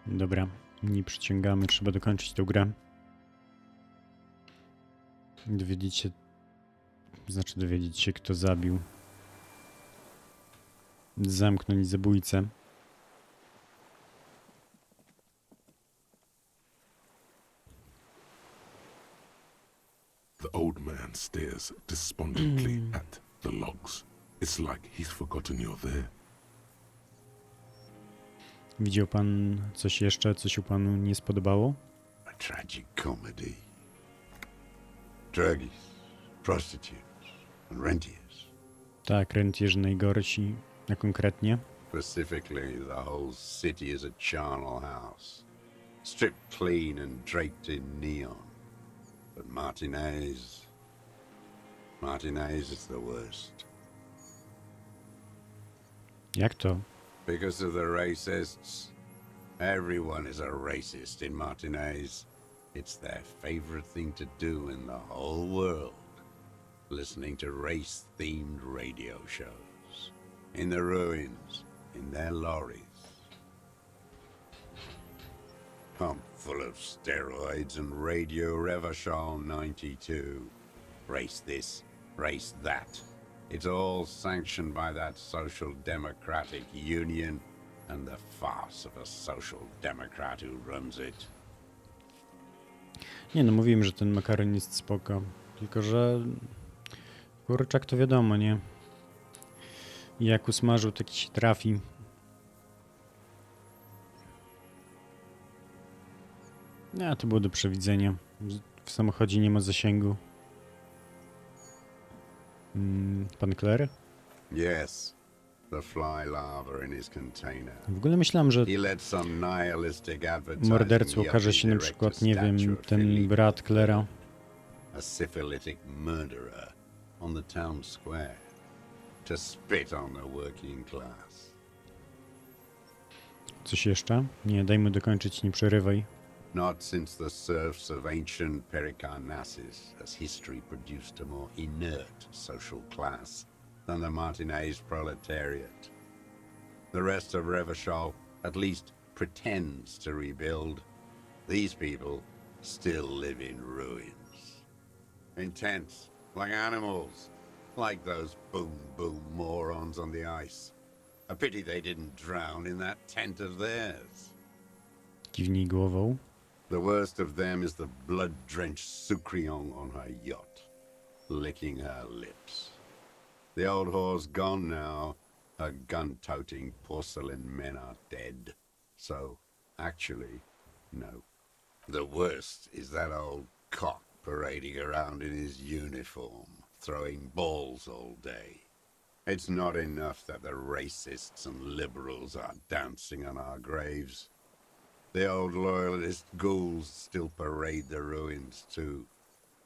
Dobra, nie przyciągamy, trzeba dokończyć tę grę. Dowiedzieć się, kto zabił. Zamknąć zabójcę. The old man stares despondently at the logs. It's like he's forgotten you're there. Widział pan coś jeszcze, co się panu nie spodobało? A tragic comedy. Druggies, prostitutes, and rentiers. Tak, rentierzy najgorsi. A konkretnie? Specifically, the whole city is a charnel house. Stripped clean and draped in neon. But Martinez is the worst. Jak to? Because of the racists. Everyone is a racist in Martinez. It's their favorite thing to do in the whole world. Listening to race-themed radio shows. In the ruins, in their lorries. Pumped full of steroids and Radio Revachol 92. Race this, race that. It's all sanctioned by that Social Democratic Union and the farce of a Social Democrat who runs it. Nie no, mówiłem, że ten makaron jest spoko. Tylko, że kurczak to wiadomo, nie? Jak usmażył, taki się trafi. No, to było do przewidzenia. W samochodzie nie ma zasięgu. Pan Claire? Yes, the fly larva in his container. W ogóle myślałem, że He let some nihilistic advertising mordercą okaże się na przykład, nie wiem, ten brat Claire'a. A syphilitic murderer on the town square to spit on the working class. Coś jeszcze? Nie, dajmy dokończyć, nie przerywaj. Not since the serfs of ancient Pericarnassus has history produced a more inert social class than the Martinez proletariat. The rest of Revachol at least pretends to rebuild. These people still live in ruins. In tents, like animals, like those boom morons on the ice. A pity they didn't drown in that tent of theirs. Kiwnij głową. The worst of them is the blood-drenched Sucrion on her yacht, licking her lips. The old whore's gone now. Her gun-toting porcelain men are dead. So, actually, no. The worst is that old cock parading around in his uniform, throwing balls all day. It's not enough that the racists and liberals are dancing on our graves. The old loyalist ghouls still parade the ruins too.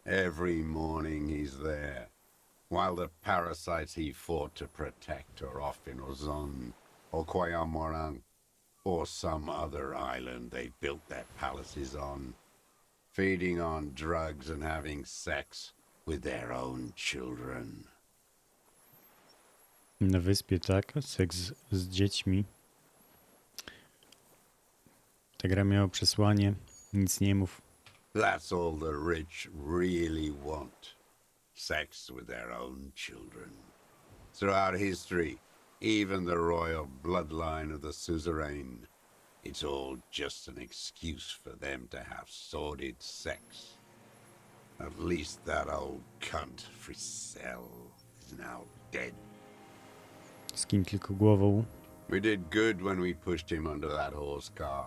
Every morning he's there, while the parasites he fought to protect are off in Ozon, or Quayamorang, or some other island they built their palaces on, feeding on drugs and having sex with their own children. Na wyspie, tak? Seks z dziećmi. Ta gra miała przesłanie. Nic nie mów. That's all the rich really want. Sex with their own children. Throughout history, even the royal bloodline of the suzerain, it's all just an excuse for them to have sordid sex. At least that old cunt Frisell is now dead. Skin tylko głową. We did good when we pushed him under that horse car.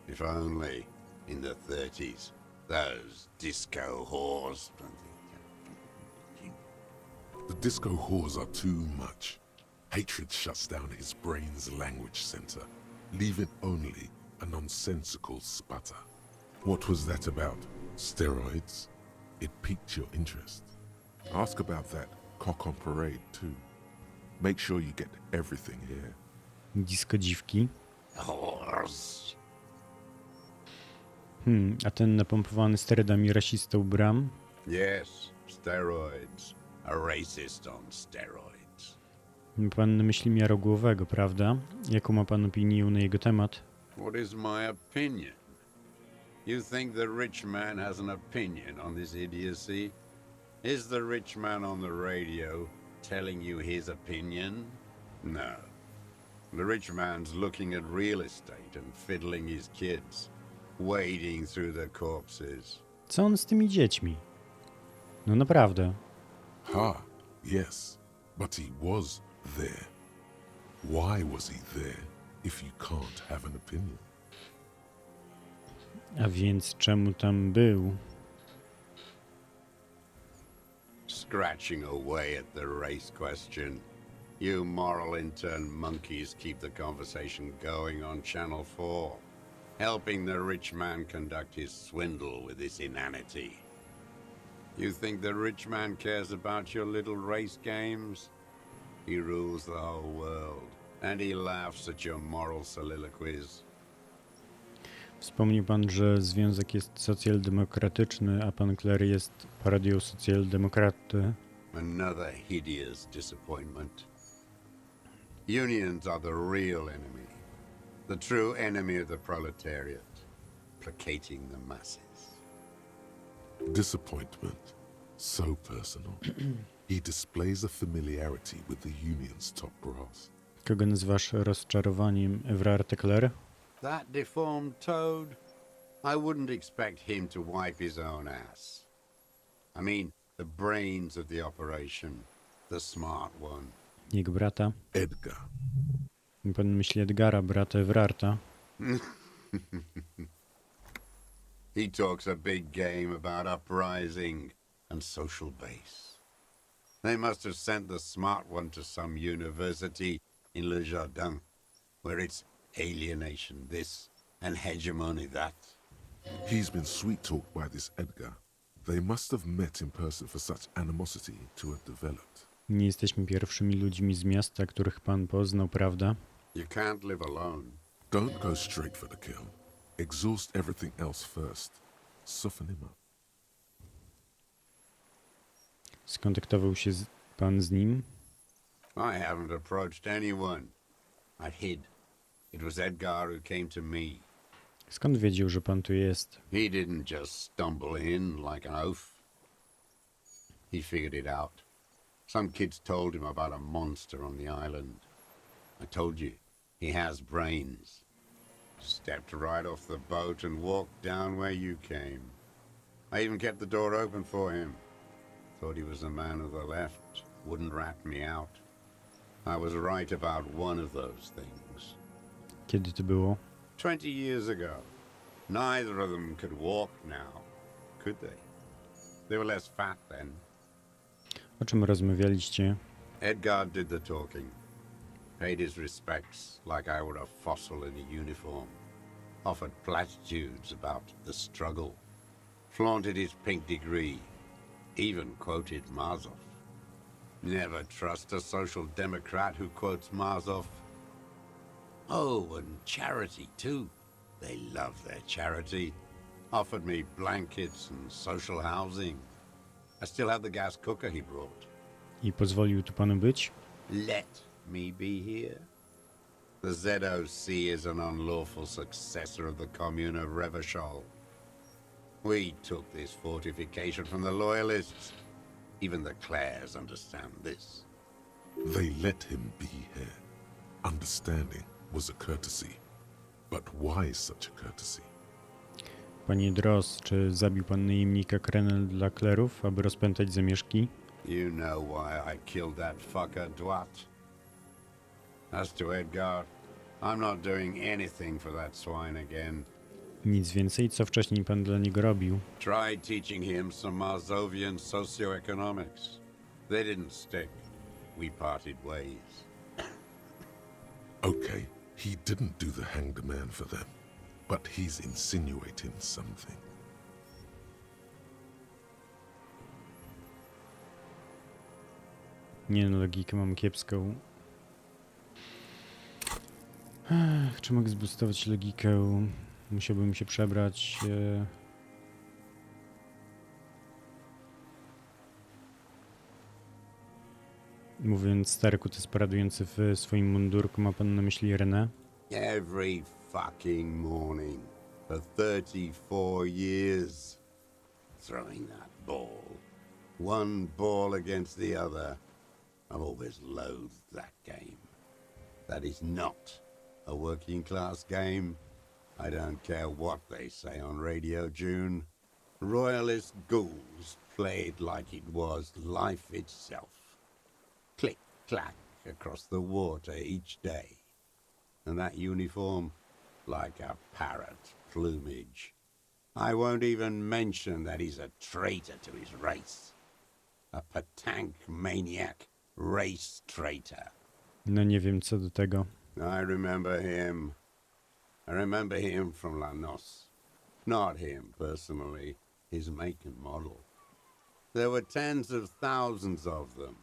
If only, in the 30s, those disco whores... The disco whores are too much. Hatred shuts down his brain's language center, leaving only a nonsensical sputter. What was that about? Steroids? It piqued your interest. Ask about that cock on parade too. Make sure you get everything here. Disco dziwki. Whores. A ten napompowany sterydami rasistą Bram? Yes, steroids. A racist on steroids. Ma pan na myśli miarogłowego, prawda? Jaką ma pan opinię na jego temat? What is my opinion? You think the rich man has an opinion on this idiocy? Is the rich man on the radio telling you his opinion? No. The rich man's looking at real estate and fiddling his kids, wading through the corpses. Co on z tymi dziećmi? No naprawdę. Ha, yes, but he was there. Why was he there if you can't have an opinion? A więc czemu tam był? Scratching away at the race question. You moral intern monkeys keep the conversation going on Channel 4, helping the rich man conduct his swindle with this inanity. You think the rich man cares about your little race games? He rules the whole world, and he laughs at your moral soliloquies. Wspomniał pan, że związek jest socjaldemokratyczny, a pan Claire jest parodią socjaldemokraty. Another hideous disappointment. Unions are the real enemy. The true enemy of the proletariat, placating the masses. Disappointment. So personal. He displays a familiarity with the union's top brass. Kogo nazywasz rozczarowaniem, Evrard Claire? That deformed toad? I wouldn't expect him to wipe his own ass. I mean, the brains of the operation, the smart one. Jego brata? Edgar. Pan myśli Edgara, brata Evrarda. He talks a big game about uprising and social base. They must have sent the smart one to some university in Le Jardin, where it's alienation this and hegemony that. He's been sweet-talked by this Edgar. They must have met in person for such animosity to have developed. Nie jesteśmy pierwszymi ludźmi z miasta, których pan poznał, prawda? You can't live alone. Don't go straight for the kill. Exhaust everything else first. Soften him up. Skontaktował się pan z nim? I haven't approached anyone. I hid. It was Edgar who came to me. Skąd wiedział, że pan tu jest? He didn't just stumble in like an oaf. He figured it out. Some kids told him about a monster on the island. I told you, he has brains. Stepped right off the boat and walked down where you came. I even kept the door open for him. Thought he was a man of the left, wouldn't rat me out. I was right about one of those things. Kiedy to było? 20 years ago. Neither of them could walk now, could they? They were less fat then. O czym rozmawialiście? Edgar did the talking. Paid his respects like I were a fossil in a uniform. Offered platitudes about the struggle. Flaunted his pink degree. Even quoted Marzow. Never trust a social democrat who quotes Marzow. Oh, and charity too. They love their charity. Offered me blankets and social housing. I still have the gas cooker he brought. I pozwolił tu panu być? Let me be here. The ZOC is an unlawful successor of the Commune of Revachol. We took this fortification from the Loyalists. Even the Clares understand this. They let him be here. Understanding was a courtesy. But why such a courtesy? Panie Dross, czy zabił pan najemnika Krenel dla klerów, aby rozpętać zamieszki? You know why I killed that fucker, Dwat. As to Edgar, I'm not doing anything for that swine again. Nic więcej, co wcześniej pan dla niego robił? Tried teaching him some Marzovian socioeconomics. They didn't stick. We parted ways. Okay, he didn't do the hanged man for them, but he's insinuating something. Nie no, logikę mam kiepską. Czy mogę zboostować logikę? Musiałbym się przebrać. Mówiąc stary kutas paradujący w swoim mundurku, ma pan na myśli René? Every fucking morning for 34 years. Throwing that ball. One ball against the other. I've always loathed that game. That is not a working class game. I don't care what they say on Radio June. Royalist ghouls played like it was life itself. Click, clack across the water each day. And that uniform, like a parrot plumage. I won't even mention that he's a traitor to his race. A patank maniac race traitor. No nie wiem co do tego. I remember him. I remember him from La Noce. Not him personally, his make and model. There were tens of thousands of them.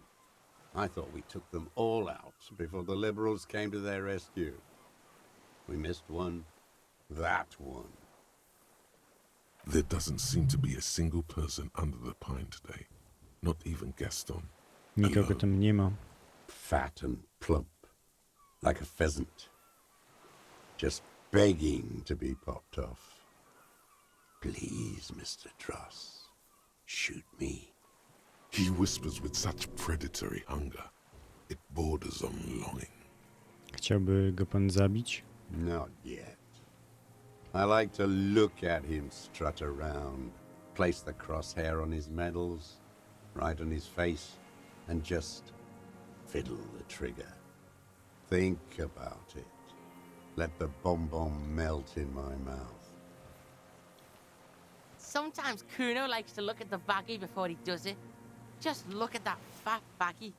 I thought we took them all out before the liberals came to their rescue. We missed one. That one. There doesn't seem to be a single person under the pine today. Not even Gaston. Nikogo tam nie ma. Fat and plump. Like a pheasant. Just begging to be popped off. Please, Mr. Dross. Shoot me. He whispers with such predatory hunger. It borders on longing. Chciałby go pan zabić? Not yet. I like to look at him strut around, place the crosshair on his medals, right on his face, and just fiddle the trigger. Think about it. Let the bomb melt in my mouth. Sometimes Kuno likes to look at the baggie before he does it. Just look at that fat baggie.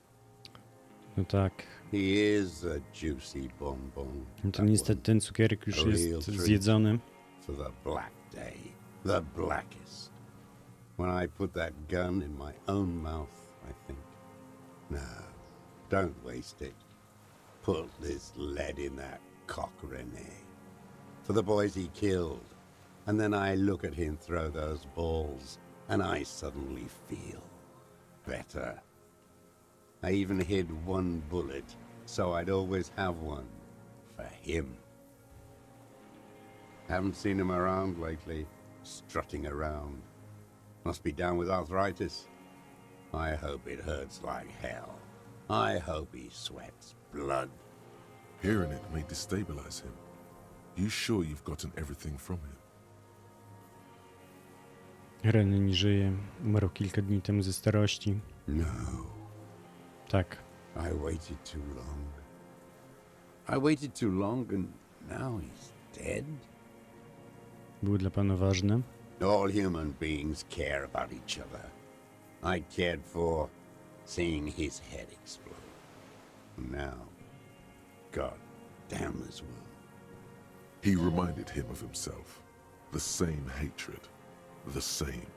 No tak. He is a juicy bonbon. No to niestety ten cukierek już jest zjedzony. For the black day, the blackest. When I put that gun in my own mouth, I think, no, don't waste it. Put this lead in that cock, René. For the boys he killed. And then I look at him throw those balls, and I suddenly feel better. I even hid one bullet, so I'd always have one for him. Haven't seen him around lately, strutting around. Must be down with arthritis. I hope it hurts like hell. I hope he sweats blood. Hearing it may destabilize him. You sure you've gotten everything from him? René nie żyje. Umarł kilka dni temu ze starości. No. Tak. I waited too long. I waited too long and now he's dead? Był dla pana ważny. All human beings care about each other. I cared for seeing his head explode. Now, God damn this world. He reminded him of himself. The same hatred. The same.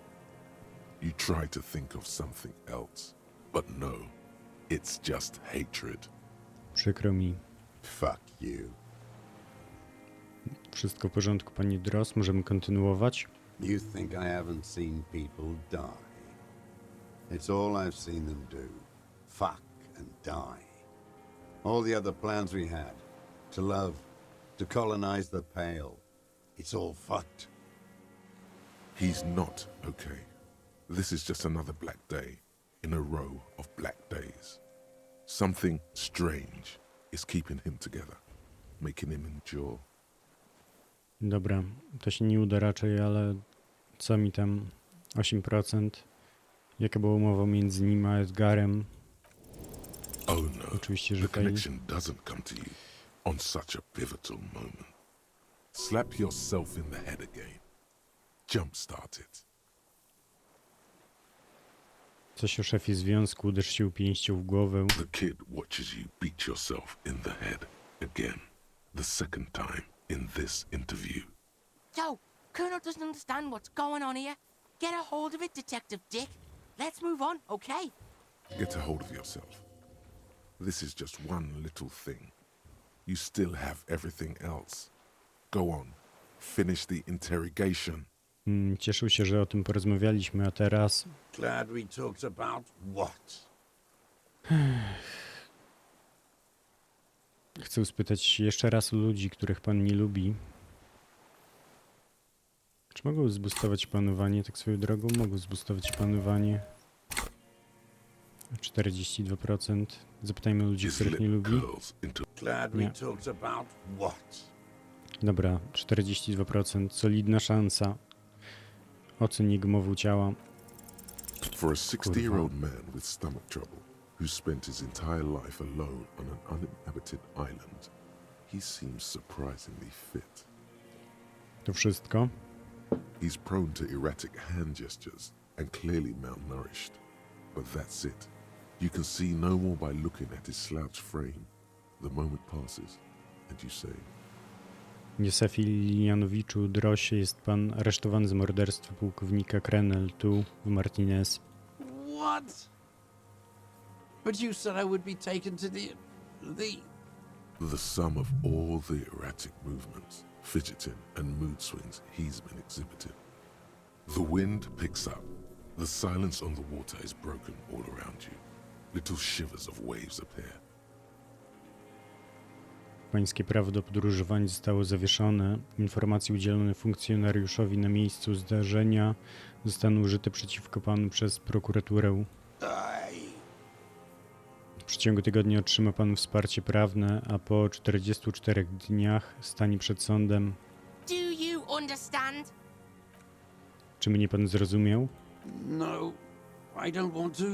You try to think of something else, but no. It's just hatred. Przykro mi. Fuck you. Wszystko w porządku, panie Dross. Możemy kontynuować. You think I haven't seen people die? It's all I've seen them do. Fuck and die. All the other plans we had. To love. To colonize the Pale. It's all fucked. He's not okay. This is just another black day in a row of black days. Something strange is keeping him together, making him endure. Dobra, to się nie uda raczej, ale co mi tam 8%? Jaka była umowa między nim a Edgarem? Oh no, Oczywiście, że the fail. connection doesn't come to you on such a pivotal moment. Slap yourself in the head again. Jumpstart it. Coś o szefie związku, uderz się pięścią w głowę. The kid watches you beat yourself in the head again. The second time in this interview. Yo, Kuno doesn't understand what's going on here. Get a hold of it, Detective Dick. Let's move on, okay? Get a hold of yourself. This is just one little thing. You still have everything else. Go on. Finish the interrogation. Cieszył się, że o tym porozmawialiśmy, a teraz... Glad we talked about what? Chcę spytać jeszcze raz o ludzi, których pan nie lubi. Czy mogą zboostować panowanie tak swoją drogą? Mogą zboostować panowanie. 42%. Zapytajmy ludzi, His których lip nie lubi. curls into Glad Yeah. we talked about what? Dobra, 42%. Solidna szansa. Ocen gumową ciała. For a 60-year-old man with stomach trouble who spent his entire life alone on an uninhabited island, he seems surprisingly fit. To wszystko. He's prone to erratic hand gestures and clearly malnourished. But that's it. You can see no more by looking at his slouched frame. The moment passes, and you say, Józefie Lilianowiczu Drosie, jest pan aresztowany za morderstwo pułkownika Krenel tu w Martinez. What? But you said I would be taken to the... the sum of all the erratic movements, fidgeting, and mood swings he's been exhibiting. The wind picks up. The silence on the water is broken all around you. Little shivers of waves appear. Pańskie prawo do podróżowania zostało zawieszone. Informacje udzielone funkcjonariuszowi na miejscu zdarzenia zostaną użyte przeciwko panu przez prokuraturę. W przeciągu tygodnia otrzyma pan wsparcie prawne, a po 44 dniach stanie przed sądem. Do you understand? Czy mnie pan zrozumiał? No, I don't want to.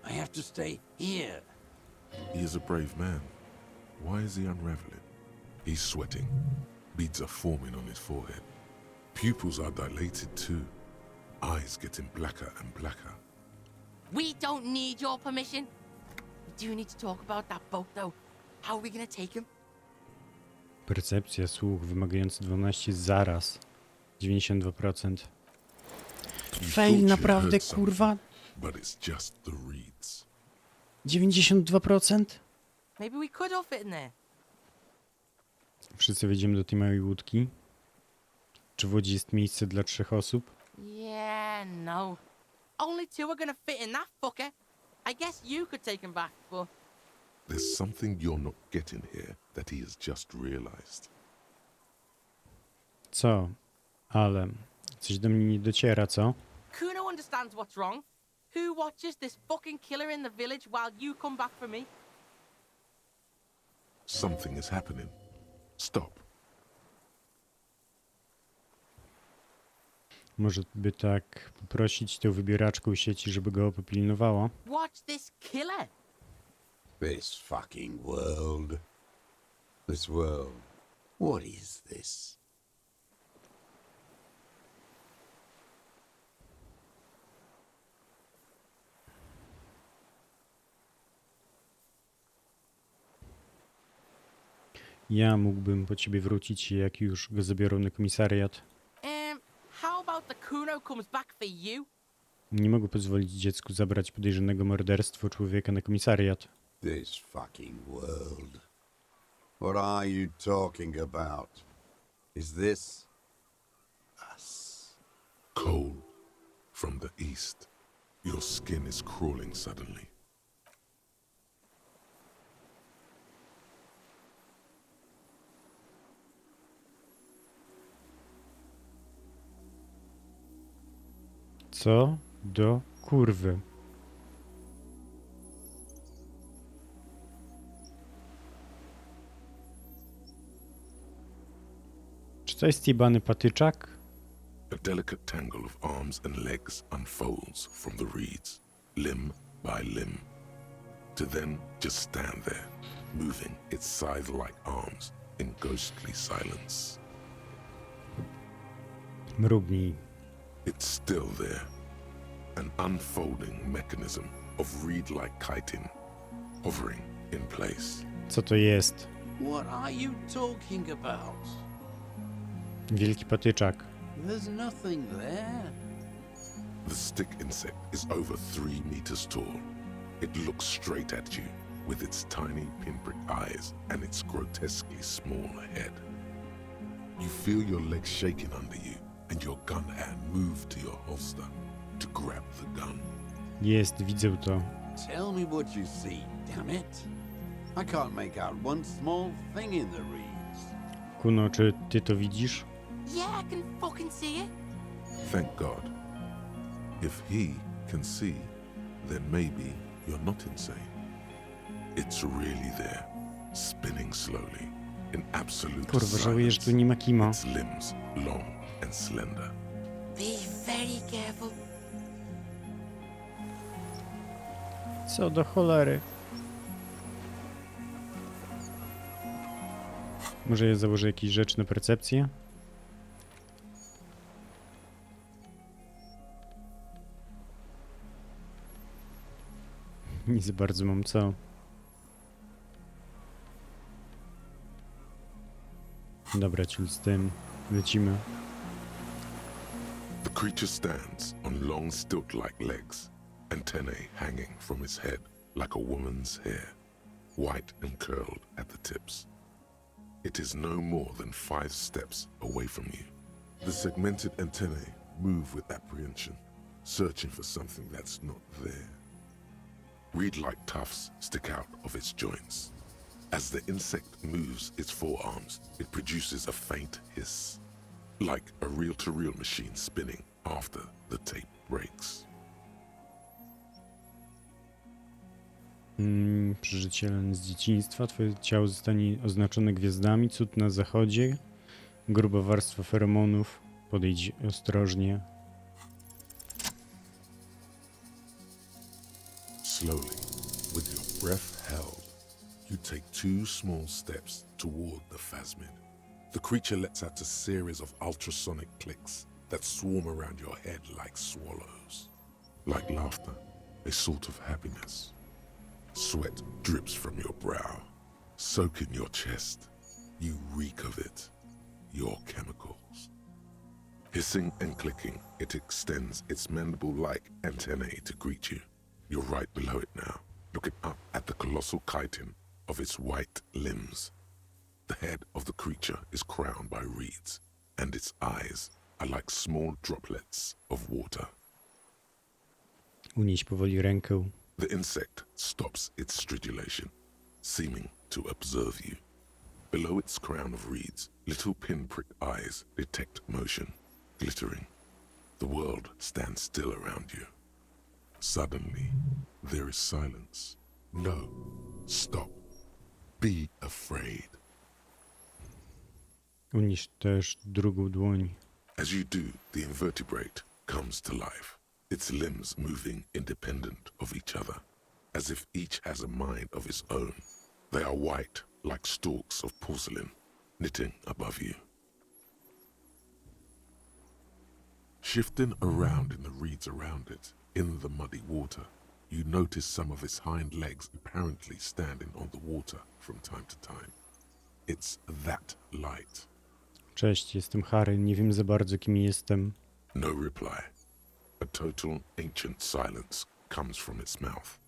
I have to stay here. He is a brave man. Why is he unraveling? He's sweating. Beads are forming on his forehead. Pupils are dilated too. Eyes getting blacker and blacker. We don't need your permission. We do need to talk about that boat, though. How are we gonna take him? Percepcja, słuch wymagający 12 zaraz. 92%. You Fail thought you naprawdę, heard something, kurwa. but it's just the reeds. 92%? Maybe we could all fit in there. Wszyscy wejdziemy do tej małej łódki. Czy w łodzi jest miejsce dla 3 osób? Yeah, no. Only 2 are gonna fit in that fucker. I guess you could take him back, but There's something you're not getting here that he has just realized. Co? Ale coś do mnie nie dociera, co? Kuno understands what's wrong. Who watches this fucking killer in the village while you come back for me? Something is happening. Stop. Może by tak poprosić tę wybieraczkę sieci, żeby go popilnowała? Watch this killer. This fucking world. This world. What is this? Ja mógłbym po ciebie wrócić, jak już go zabiorą na komisariat. How about the Kuno comes back for you? Nie mogę pozwolić dziecku zabrać podejrzanego morderstwo człowieka na komisariat. This fucking world. What are you talking about? Is this us? Cold from the east. Your skin is crawling suddenly. Co do kurwy? Czy to jest jebany patyczak? A delicate tangle of arms and legs unfolds from the reeds, limb by limb, to then just stand there, moving its scythe-like arms in ghostly silence. Mrugnij. It's still there, an unfolding mechanism of reed-like chitin, hovering in place. Co to jest? What are you talking about? Wielki patyczak. There's nothing there. The stick insect is over 3 meters tall. It looks straight at you with its tiny pinprick eyes and its grotesquely small head. You feel your legs shaking under you and your gun hand move to your holster to grab the gun. Jest, widzę to. Tell me what you see, damn it. I can't make out one small thing in the reeds. Kuno, czy ty to widzisz? Yeah, I can fucking see it. Thank God. If he can see, then maybe you're not insane. It's really there, spinning slowly, in absolute Kurwa, żałuję, że tu silence. nie ma Kima. Its limbs long and slender. Be very careful. Co do cholery. Może ja założę jakieś rzeczy na percepcję? Nie za bardzo mam co. Dobra, czyli z tym lecimy. The creature stands on long stilt-like legs, antennae hanging from its head like a woman's hair, white and curled at the tips. It is no more than 5 steps away from you. The segmented antennae move with apprehension, searching for something that's not there. Reed-like tufts stick out of its joints. As the insect moves its forearms, it produces a faint hiss, like a reel-to-reel machine spinning after the tape breaks. Przeżyciel z dzieciństwa. Twoje ciało zostanie oznaczone gwiazdami. Cud na zachodzie. Gruba warstwa feromonów. Podejdź ostrożnie. Slowly, with your breath held, you take 2 small steps toward the phasmid. The creature lets out a series of ultrasonic clicks that swarm around your head like swallows. Like laughter, a sort of happiness. Sweat drips from your brow, soaking your chest. You reek of it, your chemicals. Hissing and clicking, it extends its mandible-like antennae to greet you. You're right below it now, looking up at the colossal chitin of its white limbs. The head of the creature is crowned by reeds, and its eyes are like small droplets of water. Unieś powoli rękę. The insect stops its stridulation, seeming to observe you. Below its crown of reeds, little pinprick eyes detect motion, glittering. The world stands still around you. Suddenly, there is silence. No, stop. Be afraid. Unieś też drugą dłoń. As you do, the invertebrate comes to life, its limbs moving independent of each other, as if each has a mind of its own. They are white, like stalks of porcelain, knitting above you. Shifting around in the reeds around it, in the muddy water, you notice some of its hind legs apparently standing on the water from time to time. It's that light. Cześć, jestem Harry. Nie wiem za bardzo, kim jestem. No reply. A total ancient silence comes from its mouth,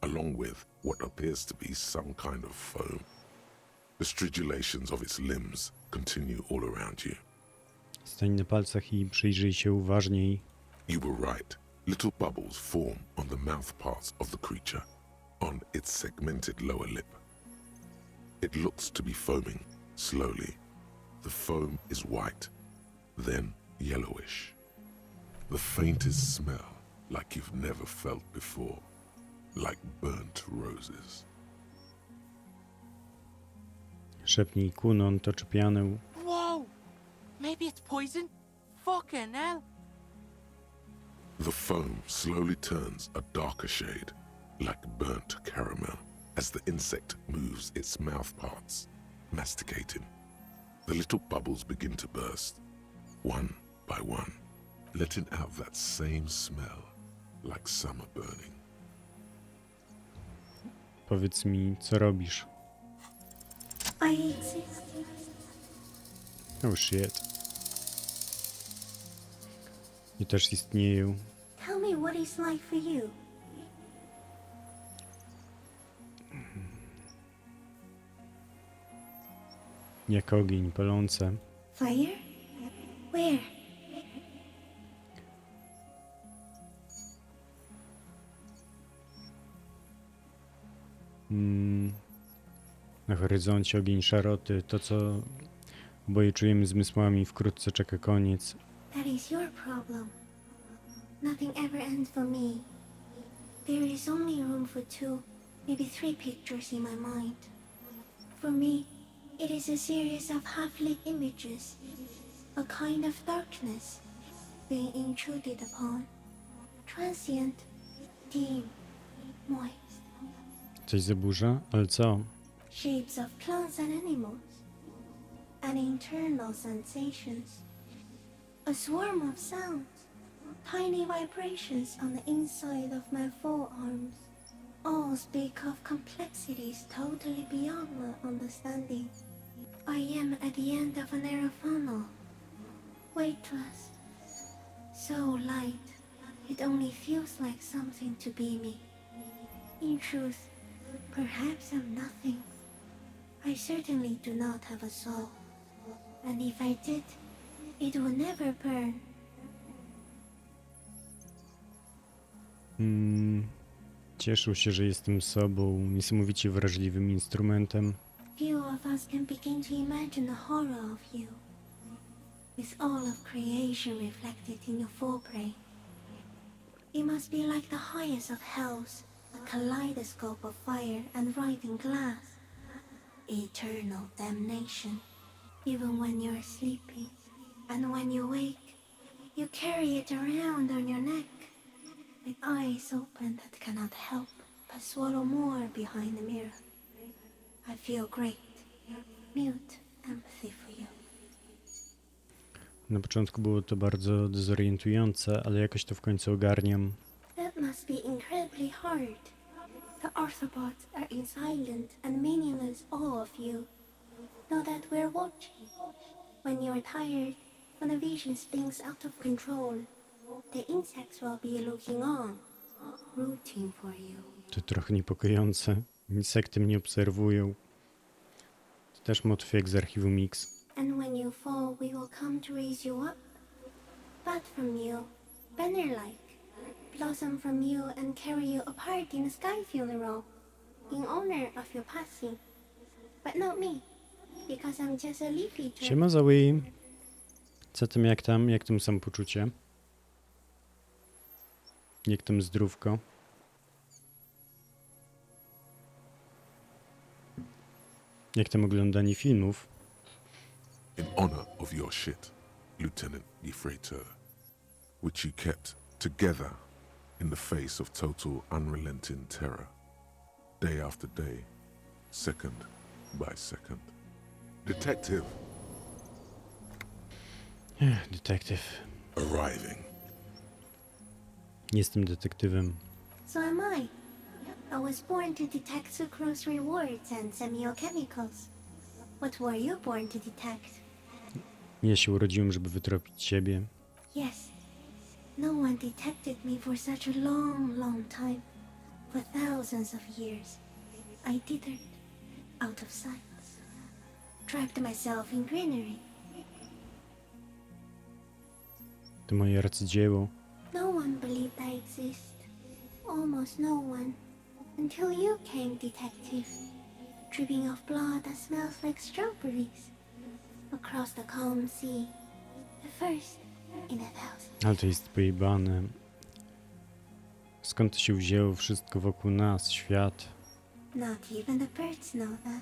along with what appears to be some kind of foam. The stridulations of its limbs continue all around you. Stań na palcach i przyjrzyj się uważniej. You were right. Little bubbles form on the mouth parts of the creature, on its segmented lower lip. It looks to be foaming, slowly. The foam is white, then yellowish. The faintest smell, like you've never felt before, like burnt roses. Szepnij Kunon, toczy pianę. Whoa! Maybe it's poison? Fucking hell! The foam slowly turns a darker shade, like burnt caramel, as the insect moves its mouth parts, masticating. The little bubbles begin to burst, one by one, letting out that same smell, like summer burning. Powiedz mi, co robisz? I exist. Oh shit. I też istnieją. Tell me what it's like for you. Jak ogień palące. Fire? Where? Na horyzoncie ogień szaroty, to co oboje czujemy zmysłami, wkrótce czeka koniec. That is your problem. Nothing ever ends for me. There is only room for 2, maybe 3 pictures in my mind. For me, it is a series of half-lit images, a kind of darkness being intruded upon, transient, dim, moist. Coś zaburza? Ale co? Shapes of plants and animals, and internal sensations. A swarm of sounds, tiny vibrations on the inside of my forearms. All speak of complexities totally beyond my understanding. I am at the end of a narrow funnel, weightless, so light, it only feels like something to be me. In truth, perhaps I'm nothing. I certainly do not have a soul, and if I did, it would never burn. Cieszył się, że jestem sobą, niesamowicie wrażliwym instrumentem. Few of us can begin to imagine the horror of you, with all of creation reflected in your forebrain. It must be like the highest of hells, a kaleidoscope of fire and writhing glass. Eternal damnation, even when you're sleeping. And when you wake, you carry it around on your neck, with eyes open that cannot help but swallow more behind the mirror. I feel great, mute empathy for you. Na początku było to bardzo dezorientujące, ale jakoś to w końcu ogarniam. That must be incredibly hard. The Arthropods are in silent and meaningless awe of you. Know that we're watching. When you're tired, when the vision spins out of control, the insects will be looking on, rooting for you. To trochę niepokojące. Insekty mnie obserwują. To też motyw jak z archiwum Mix. And when you fall, we will come to raise you up. Bud from you, banner-like, blossom from you and carry you apart in a sky funeral, in honor of your passing. But not me, because I'm just a leaf eater. Siema Zoe. Co tam, jak tam? Jak tam samopoczucie? Jak tam zdrówko? Jak tam oglądanie filmów? In honor of your shit, Lieutenant Yfreiteur, which you kept together in the face of total unrelenting terror, day after day, second by second. Detective Detektyw. arriving. Jestem detektywem. So am I. I was born to detect sucrose rewards and semiochemicals. What were you born to detect? Ja się urodziłem, żeby wytropić siebie. Yes. No one detected me for such a long, long time. For thousands of years. I dithered, out of sight. Trapped myself in greenery. To moje arcydzieło. No one believed I exist. Almost no one. Until you came, detective. Dripping of blood that smells like strawberries. Across the calm sea. The first in a thousand. Ale to jest pojebane. Skąd to się wzięło wszystko wokół nas, świat? Not even the birds know that.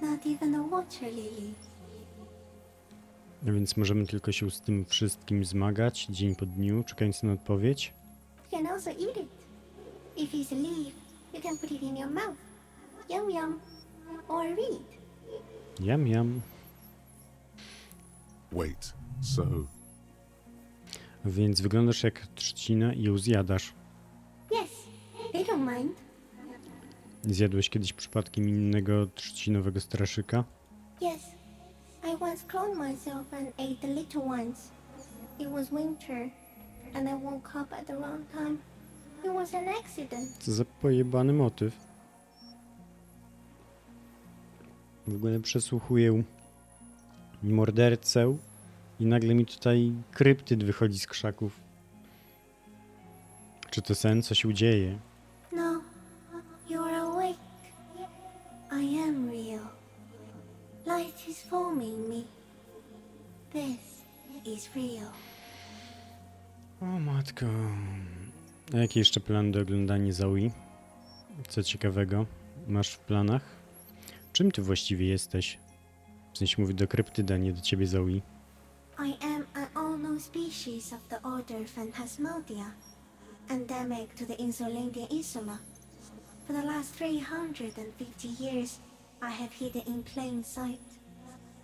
Not even the water lily. No więc możemy tylko się z tym wszystkim zmagać, dzień po dniu, czekając na odpowiedź? You can also eat it. If it's a leaf, you can put it in your mouth. Yum yum. Or read. Jam, jam. Wait, so A więc wyglądasz jak trzcina i ją zjadasz. Yes, they don't mind. Zjadłeś kiedyś przypadkiem innego trzcinowego straszyka? Yes, I once cloned myself and ate the little ones. It was winter, and I woke up at the wrong time. It was an accident. Co za pojebany motyw. W ogóle przesłuchuję mordercę i nagle mi tutaj kryptyd wychodzi z krzaków. Czy to sen? Co się dzieje? No, you're awake. I am real. fooling me. This is real. O matko. A jakie jeszcze plany do oglądania Zoe? Co ciekawego masz w planach? Czym ty właściwie jesteś? W sensie mówię do Kryptyda, nie do ciebie Zoe. I am an unknown species of the order Phantasmadia, endemic to the Insulandian Insula. For the last 350 years, I have hidden in plain sight,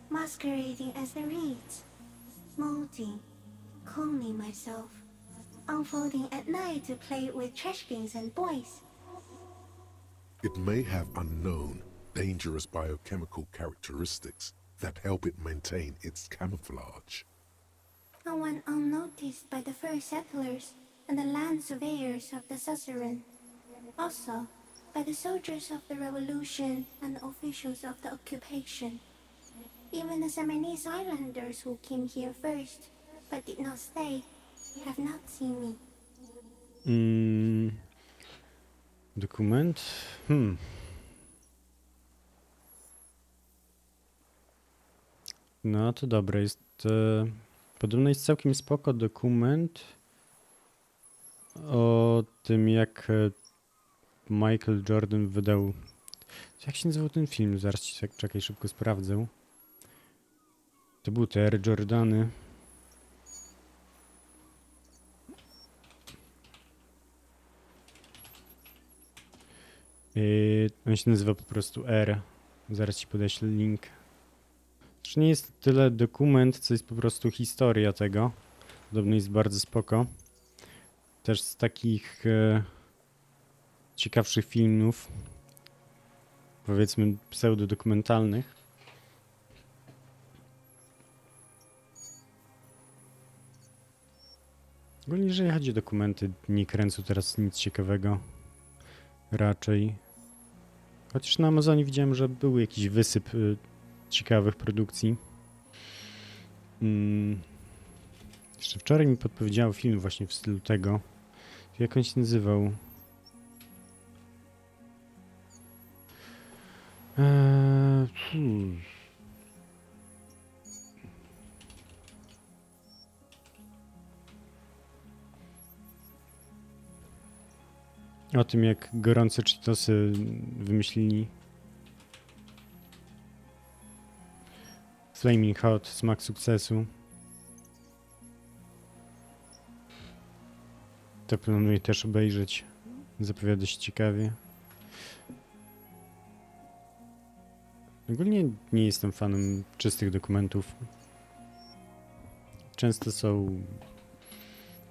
masquerading as the reeds, molting, cloning myself, unfolding at night to play with trash bins and boys. It may have unknown, dangerous biochemical characteristics that help it maintain its camouflage. I went unnoticed by the first settlers and the land surveyors of the suzerain. Also, by the soldiers of the revolution and the officials of the occupation. Even the Seminese islanders who came here first, but did not stay, have not seen me. Dokument? No to dobre jest. Podobno jest całkiem spoko dokument o tym, jak Michael Jordan wydał. Jak się nazywał ten film? Zaraz czekaj, szybko sprawdzę. To były te Air Jordany. On się nazywa po prostu R. Zaraz ci podeślę link. To nie jest tyle dokument, co jest po prostu historia tego. Podobno jest bardzo spoko. Też z takich ciekawszych filmów, powiedzmy pseudodokumentalnych. Ogólnie, jeżeli chodzi o dokumenty, nie kręcą teraz nic ciekawego. Raczej. Chociaż na Amazonie widziałem, że był jakiś wysyp ciekawych produkcji. Jeszcze wczoraj mi podpowiedział film właśnie w stylu tego. Jak on się nazywał? O tym, jak gorące Cheetosy wymyślili. Flaming Hot, smak sukcesu. To planuję też obejrzeć. Zapowiada się ciekawie. Ogólnie nie jestem fanem czystych dokumentów. Często są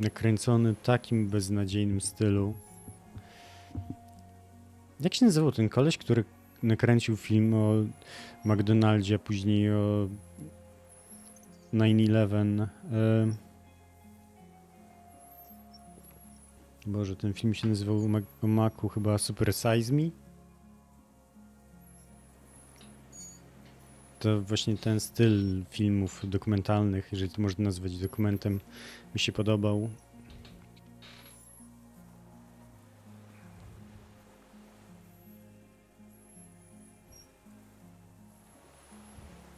nakręcone w takim beznadziejnym stylu. Jak się nazywał ten koleś, który nakręcił film o McDonaldzie, a później o 9/11? Boże, ten film się nazywał o Macu chyba Super Size Me? To właśnie ten styl filmów dokumentalnych, jeżeli to można nazwać dokumentem, mi się podobał.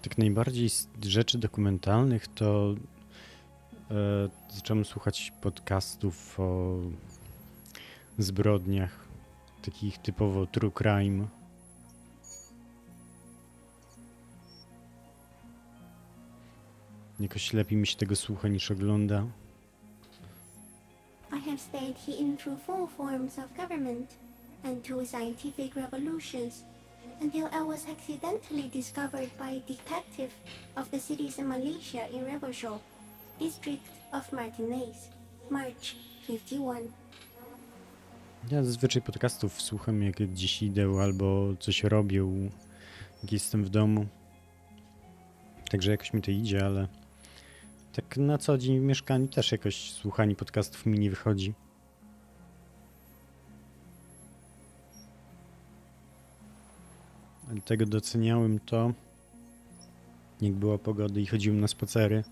Tak najbardziej z rzeczy dokumentalnych to zacząłem słuchać podcastów o zbrodniach, takich typowo true crime. Jakoś lepiej mi się tego słucha niż ogląda. I have stayed hidden through four forms of government and two scientific revolutions until I was accidentally discovered by a detective of the cities in Malaysia in Rebelshaw, district of Martinez, March 51. Ja zazwyczaj podcastów słucham, jak gdzieś idę albo coś robię, jak jestem w domu. Także jakoś mi to idzie, ale tak na co dzień w mieszkaniu też jakoś słuchanie podcastów mi nie wychodzi. Dlatego doceniałem to, jak była pogoda i chodziłem na spacery.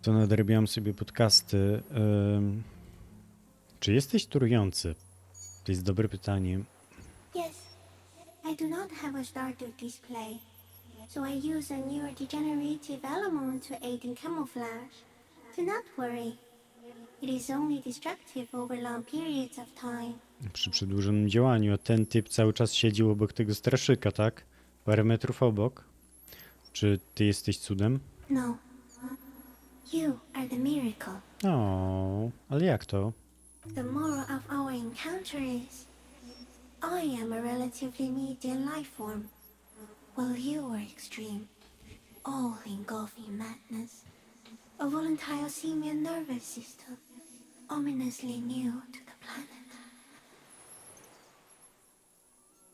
To nadrabiałem sobie podcasty. Czy jesteś trujący? To jest dobre pytanie. Yes, I do not have a starter display. so I use a neurodegenerative element to aid in camouflage. Do not worry. It is only destructive over long periods of time. Przy przedłużonym działaniu, a ten typ cały czas siedział obok tego straszyka, tak? Parę metrów obok. Czy ty jesteś cudem? No. You are the miracle. O, ale jak to? The moral of our encounter is I am a relatively medium life form, while you are extreme, all-engulfing madness. A volatile simian nervous system, ominously new to the planet.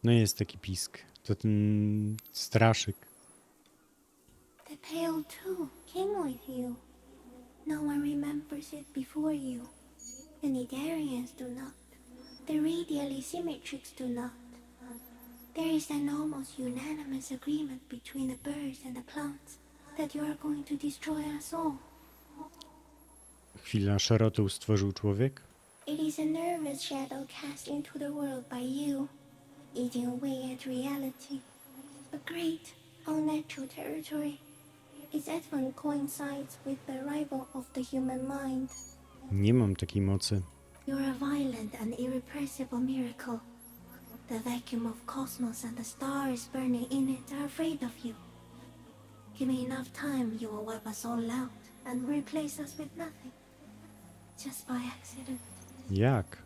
No jest taki pisk. To ten straszyk. The Pale too came with you. No one remembers it before you. The Nidarians do not. The radially symmetrics do not. There is an almost unanimous agreement between the birds and the plants that you are going to destroy us all. Chwila szarotą stworzył człowiek? It is a nervous shadow cast into the world by you, eating away at reality. A great, unnatural territory. Its advent coincides with the arrival of the human mind. Nie mam takiej mocy. You're a violent and irrepressible miracle. The vacuum of cosmos and the stars burning in it are afraid of you. Give me enough time, you will wipe us all out and replace us with nothing. Just by accident. Jak?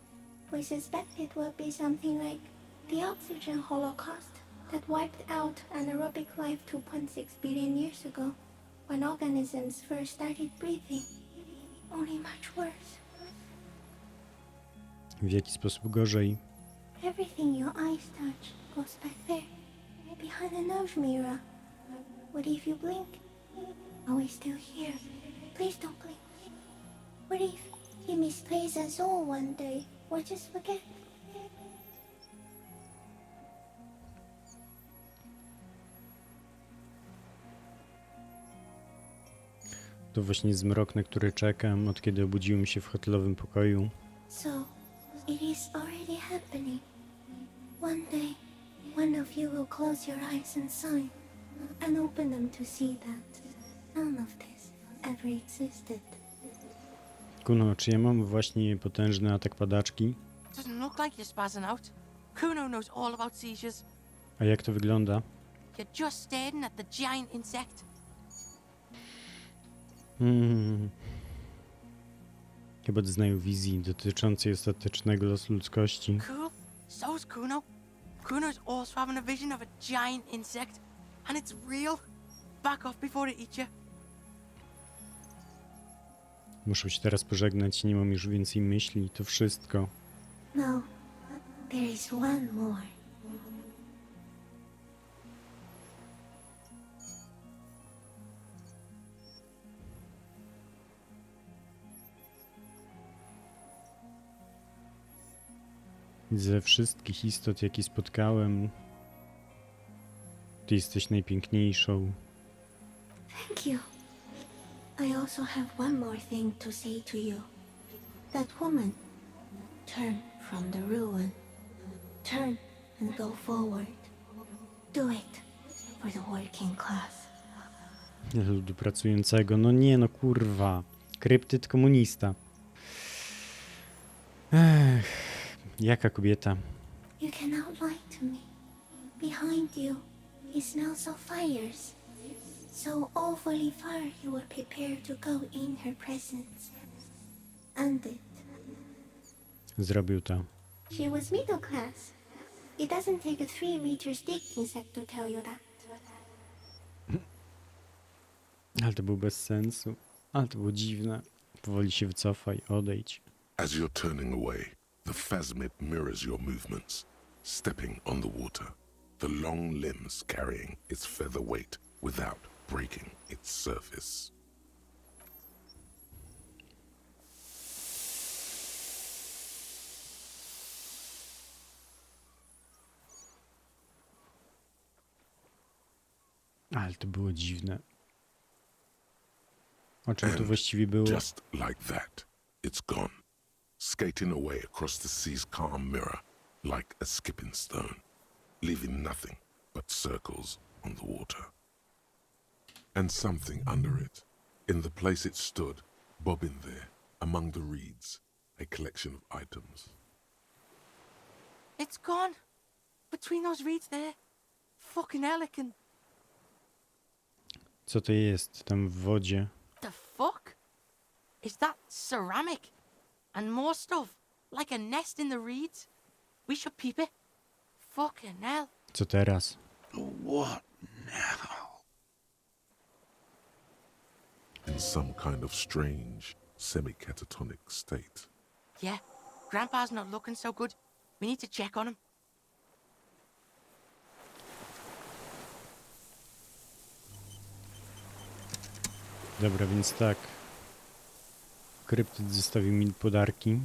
We suspect it will be something like the oxygen holocaust that wiped out anaerobic life 2.6 billion years ago, when organisms first started breathing. Only much worse. W jaki sposób gorzej? Everything your eyes touch goes back there, behind the nose mirror. What if you blink? Are we still here? Please don't blink. What if he misplaces us all one day, or just forget? To właśnie zmrok, na który czekam, od kiedy obudziłem się w hotelowym pokoju. So, it is already happening. One day, one of you will close your eyes and sign, and open them to see that none of this ever existed. Kuno, czy ja mam właśnie potężny atak padaczki? Doesn't look like you're spazzing out. Kuno knows all about seizures. A jak to wygląda? You're just staring at the giant insect. Chyba doznają wizji dotyczącej ostatecznego losu ludzkości. Cool. So's Kuno. Kuno's also having a vision of a giant insect, and it's real. Back off before it eats you. Muszę się teraz pożegnać, nie mam już więcej myśli, to wszystko. No, there is one more. Ze wszystkich istot, jakie spotkałem, ty jesteś najpiękniejszą. Thank you. I also have one more thing to say to you. That woman, turn from the ruin. Turn and go forward. Do it for the working class. Dla ludu pracującego. No nie, no kurwa. Kryptyt komunista. Ech, jaka kobieta. You cannot lie to me. Behind you, it smells of fires. So awfully far you were prepared to go in her presence. And it. Zrobił to. She was middle class. It doesn't take a 3-meter stick insect to tell you that. Ale to było bez sensu. Ale to było dziwne. Powoli się wycofaj, odejdź. As you're turning away, the phasmid mirrors your movements, stepping on the water, the long limbs carrying its feather weight without breaking its surface. Ale to było dziwne. O czym to And właściwie było? just like that, it's gone, skating away across the sea's calm mirror like a skipping stone, leaving nothing but circles on the water. and something under it. In the place it stood, bobbing there, among the reeds, a collection of items. It's gone. Between those reeds there. Fucking hell, it can... Co to jest tam w wodzie? The fuck? Is that ceramic? And more stuff? Like a nest in the reeds? We should peep it. Fucking hell. Co teraz? What now? In some kind of strange, semi-catatonic state. Yeah, Grandpa's not looking so good. We need to check on him. Dobra, więc tak. Kryptyd zostawił mi podarki.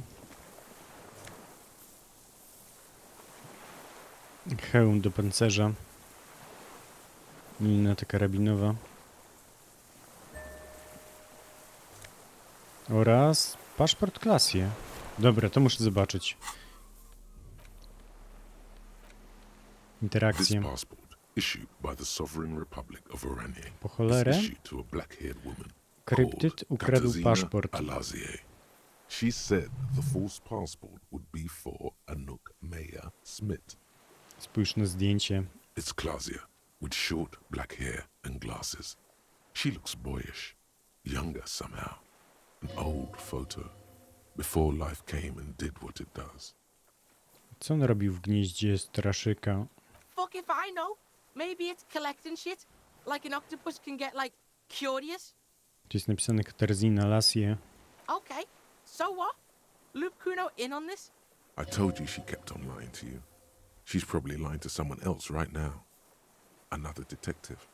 Hełm do pancerza. Lineta karabinowa. Oraz paszport klasy. Dobra, to muszę zobaczyć. This Interakcje. passport, issued by the Sovereign Republic of Oranje, Po was cholerę. issued to a black-haired woman Kryptyd called ukradł Katarzyna paszport. Elysium. She said the false passport would be for Anouk Maya Smith. Spójrz na zdjęcie. It's Klasia, with short black hair and glasses. She looks boyish, younger somehow. An old photo, before life came and did what it does. Co on robił w gnieździe straszyka? Fuck if I know. Maybe it's collecting shit. Like an octopus can get, like, curious. Tu jest napisane Katarzyna Lassie. Okay, so what? Loop Kuno in on this? I told you she kept on lying to you. She's probably lying to someone else right now. Another detective.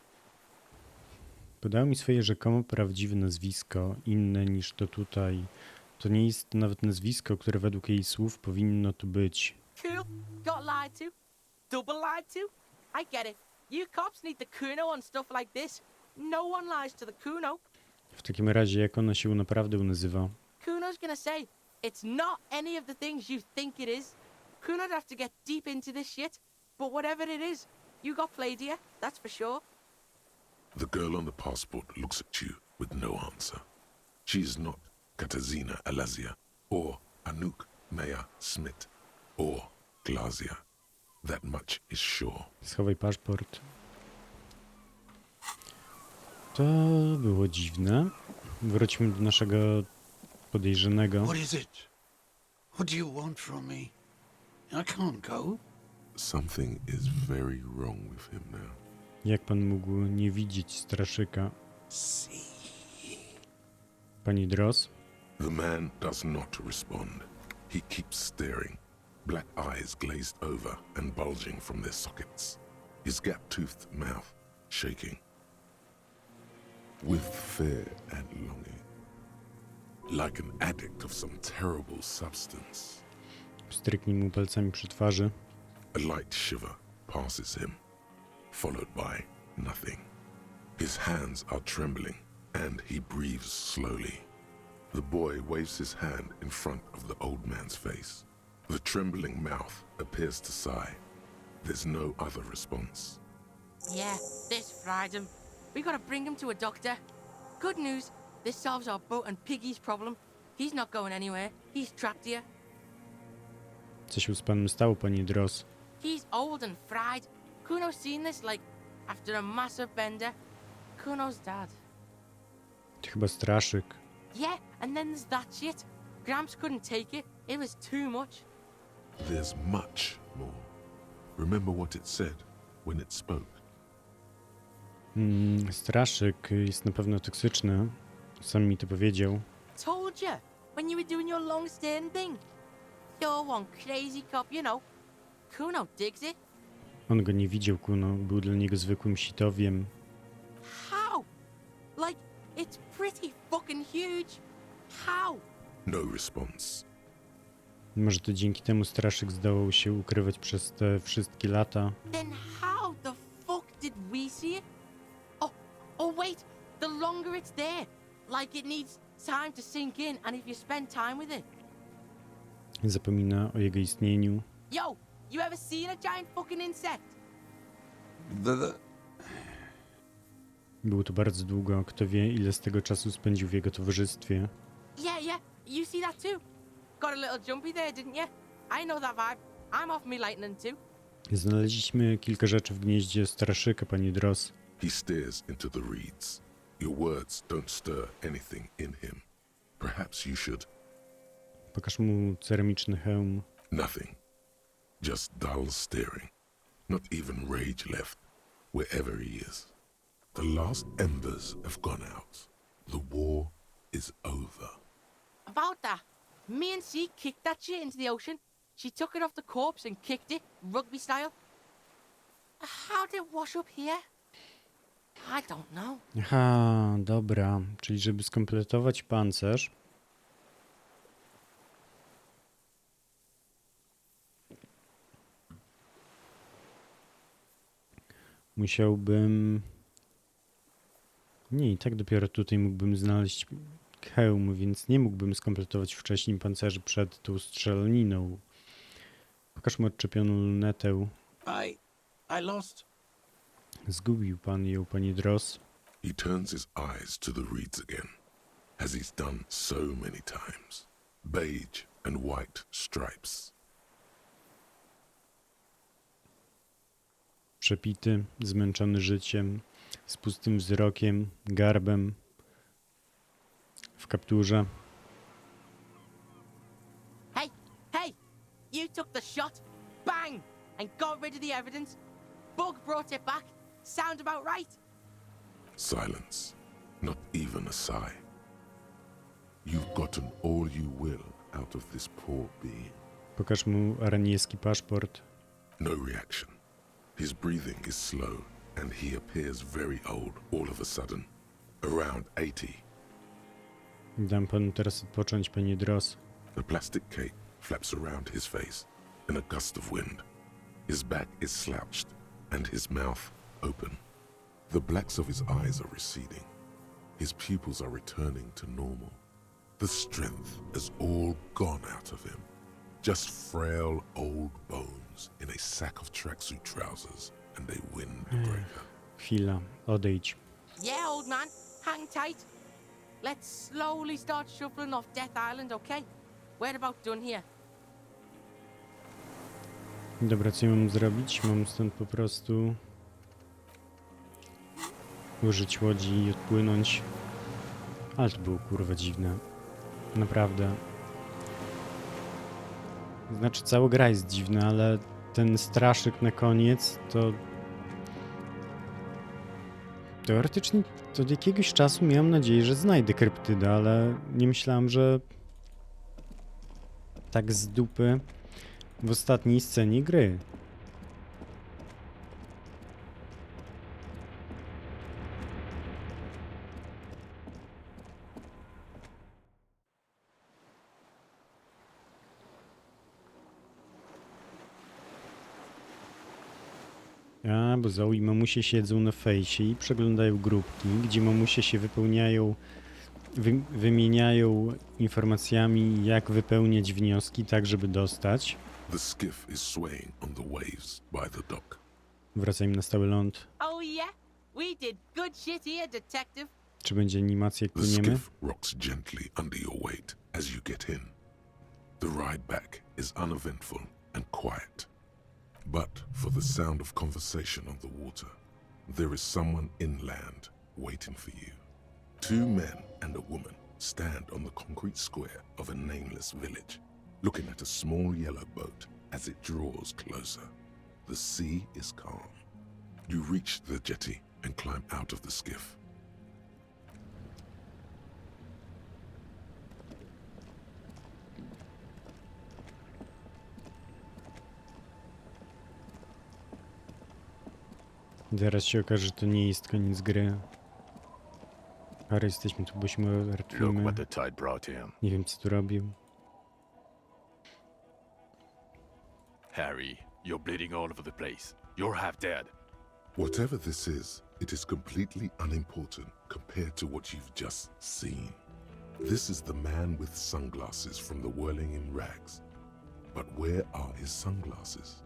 Podał mi swoje rzekomo prawdziwe nazwisko, inne niż to tutaj. To nie jest nawet nazwisko, które według jej słów powinno tu być. Cool. Got lied to. Double lied to. I get it. You cops need the Kuno on stuff like this. No one lies to the Kuno. W takim razie, jak ona się naprawdę nazywa? Kuno's gonna say, it's not any of the things you think it is. Kuno'd have to get deep into this shit. But whatever it is, you got played here, that's for sure. The girl on the passport looks at you with no answer. She is not Katarzyna Elysium, or Anouk Maya Smith, or Glasia. That much is sure. Schowaj paszport. To było dziwne. Wróćmy do naszego podejrzanego. What is it? What do you want from me? I can't go. Something is very wrong with him now. Jak pan mógł nie widzieć straszyka? See. Pani Dross? The man does not respond. He keeps staring, black eyes glazed over and bulging from their sockets, his gap-toothed mouth shaking. With fear and longing, like an addict of some terrible substance. Stryknij mu palcami przy twarzy. A light shiver passes him, followed by nothing. His hands are trembling, and he breathes slowly. The boy waves his hand in front of the old man's face. The trembling mouth appears to sigh. There's no other response. Yeah, this fried him. We gotta bring him to a doctor. Good news, this solves our boat and Piggy's problem. He's not going anywhere. He's trapped here. Co się z panem stało, pani Dross? He's old and fried. Kuno's seen this, like, after a massive bender. Kuno's dad. To chyba straszyk. Yeah, and then there's that shit. Gramps couldn't take it. It was too much. There's much more. Remember what it said when it spoke. Straszyk jest na pewno toksyczny. Sam mi to powiedział. Told you, when you were doing your long-standing thing. You're one crazy cop, you know. Kuno digs it. On go nie widział, Kuno. Był dla niego zwykłym sitowiem. How? Like, it's pretty fucking huge. How? No response. Może to dzięki temu straszyk zdołał się ukrywać przez te wszystkie lata. Then how the fuck did we see it? Oh wait, the longer it's there, like it needs time to sink in, and if you spend time with it. Zapomina o jego istnieniu. Yo, you ever seen a giant fucking insect? Było to bardzo długo. Kto wie, ile z tego czasu spędził w jego towarzystwie. Yeah, you see that too? Got a little jumpy there, didn't you? I know that vibe. I'm off me lightning too. Znaleźliśmy kilka rzeczy w gnieździe straszyka, pani Dross. He stares into the reeds. Your words don't stir anything in him. Perhaps you should. Pokaż mu ceramiczny hełm. Nothing. Just dull staring. Not even rage left, wherever he is. The last embers have gone out. The war is over. About that, me and C kicked that shit into the ocean. She took it off the corpse and kicked it, rugby style. How did it wash up here? I don't know. Aha, dobra. Czyli żeby skompletować pancerz, musiałbym... Nie, i tak dopiero tutaj mógłbym znaleźć hełm, więc nie mógłbym skompletować wcześniej pancerzy przed tą strzelaniną. Pokaż mu odczepioną lunetę. I lost. Zgubił pan ją, pani Dross. He turns his eyes to the reeds again, as he's done so many times. Beige and white stripes. Przepity, zmęczony życiem, z pustym wzrokiem, garbem, w kapturze. Hey, you took the shot, bang, and got rid of the evidence. Bug brought it back. Sound about right? Silence. Not even a sigh. You've gotten all you will out of this poor being. Pokaż mu aranijski paszport. No reaction. His breathing is slow, and he appears very old all of a sudden. Around 80. Dam panu teraz odpocząć, panie Dross. The plastic cape flaps around his face in a gust of wind. His back is slouched, and his mouth open. The blacks of his eyes are receding. His pupils are returning to normal. The strength has all gone out of him. Just frail old bones in a sack of tracksuit trousers and a windbreaker. Chwila, odejdź. Yeah, old man, hang tight. Let's slowly start shuffling off Death Island, okay? We're about done here. Dobra, co ja mam zrobić? Mam stąd po prostu użyć łodzi i odpłynąć. Ale to było kurwa dziwne. Naprawdę. Znaczy, cała gra jest dziwna, ale ten straszyk na koniec to... Teoretycznie od jakiegoś czasu miałem nadzieję, że znajdę kryptydę, ale nie myślałem, że tak z dupy w ostatniej scenie gry. A, bo Zoe i mamusie siedzą na fejsie i przeglądają grupki, gdzie mamusie się wypełniają, wymieniają informacjami, jak wypełniać wnioski, tak żeby dostać. The skiff is swaying on the waves by the dock. Wracajmy na stały ląd. Oh yeah? We did good shit here, detective. Czy będzie animacja, jak The płyniemy? skiff rocks gently under your weight as you get in. The ride back is uneventful and quiet. But for the sound of conversation on the water, there is someone inland waiting for you. 2 men and a woman stand on the concrete square of a nameless village, looking at a small yellow boat as it draws closer. The sea is calm. You reach the jetty and climb out of the skiff. Zaraz się okaże, że to nie jest koniec gry. Ale jesteśmy tu, bośmy Look ratujemy. what the tide brought him. Nie wiem, co tu robił. Harry, you're bleeding all over the place. You're half dead. Whatever this is, it is completely unimportant compared to what you've just seen. This is the man with sunglasses from the whirling in rags. But where are his sunglasses?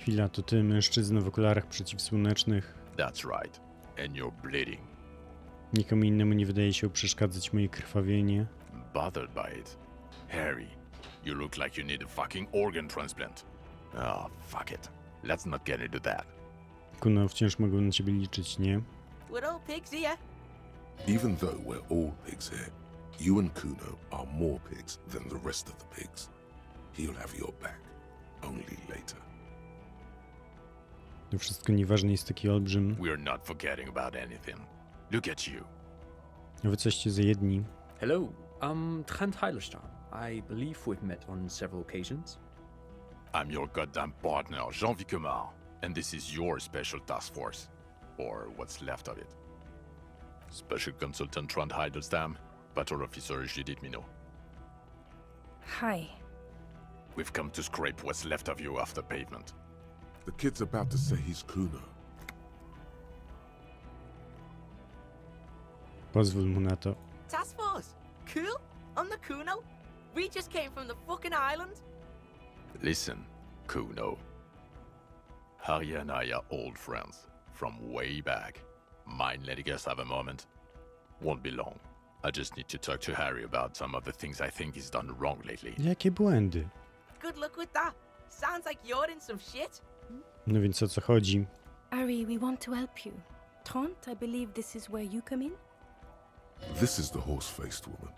Chwila, to ty, mężczyzno w okularach przeciwsłonecznych. That's right. And you're bleeding. Nikomu innemu nie wydaje się przeszkadzać moje krwawienie. Bothered by it. Harry, you look like you need a fucking organ transplant. Oh, fuck it. Let's not get into that. Kuno, wciąż mogą na ciebie liczyć, nie? We're all pigs here. Even though we're all pigs here, you and Kuno are more pigs than the rest of the pigs. He'll have your back, only later. To wszystko nieważne, jest taki olbrzym. We're not forgetting about anything. Look at you. A wy coście za jedni. Hello, I'm Trent Heilerstam. I believe we've met on several occasions. I'm your goddamn partner, Jean Vicomar, and this is your special task force. Or what's left of it. Special Consultant Trent Heidelstam, Patrol Officer Judith Minot. Hi. We've come to scrape what's left of you off the pavement. The kid's about to say he's Kuno. Pozwól mu na to. Task force. Cool. On the Kuno. We just came from the fucking island. Listen, Kuno. Harry and I are old friends from way back. Mind letting us have a moment? Won't be long. I just need to talk to Harry about some of the things I think he's done wrong lately. Jakie błędy? Good luck with that. Sounds like you're in some shit. No więc o co chodzi? Ari, we want to help you. Trent, I believe this is where you come in? This is the horse-faced woman.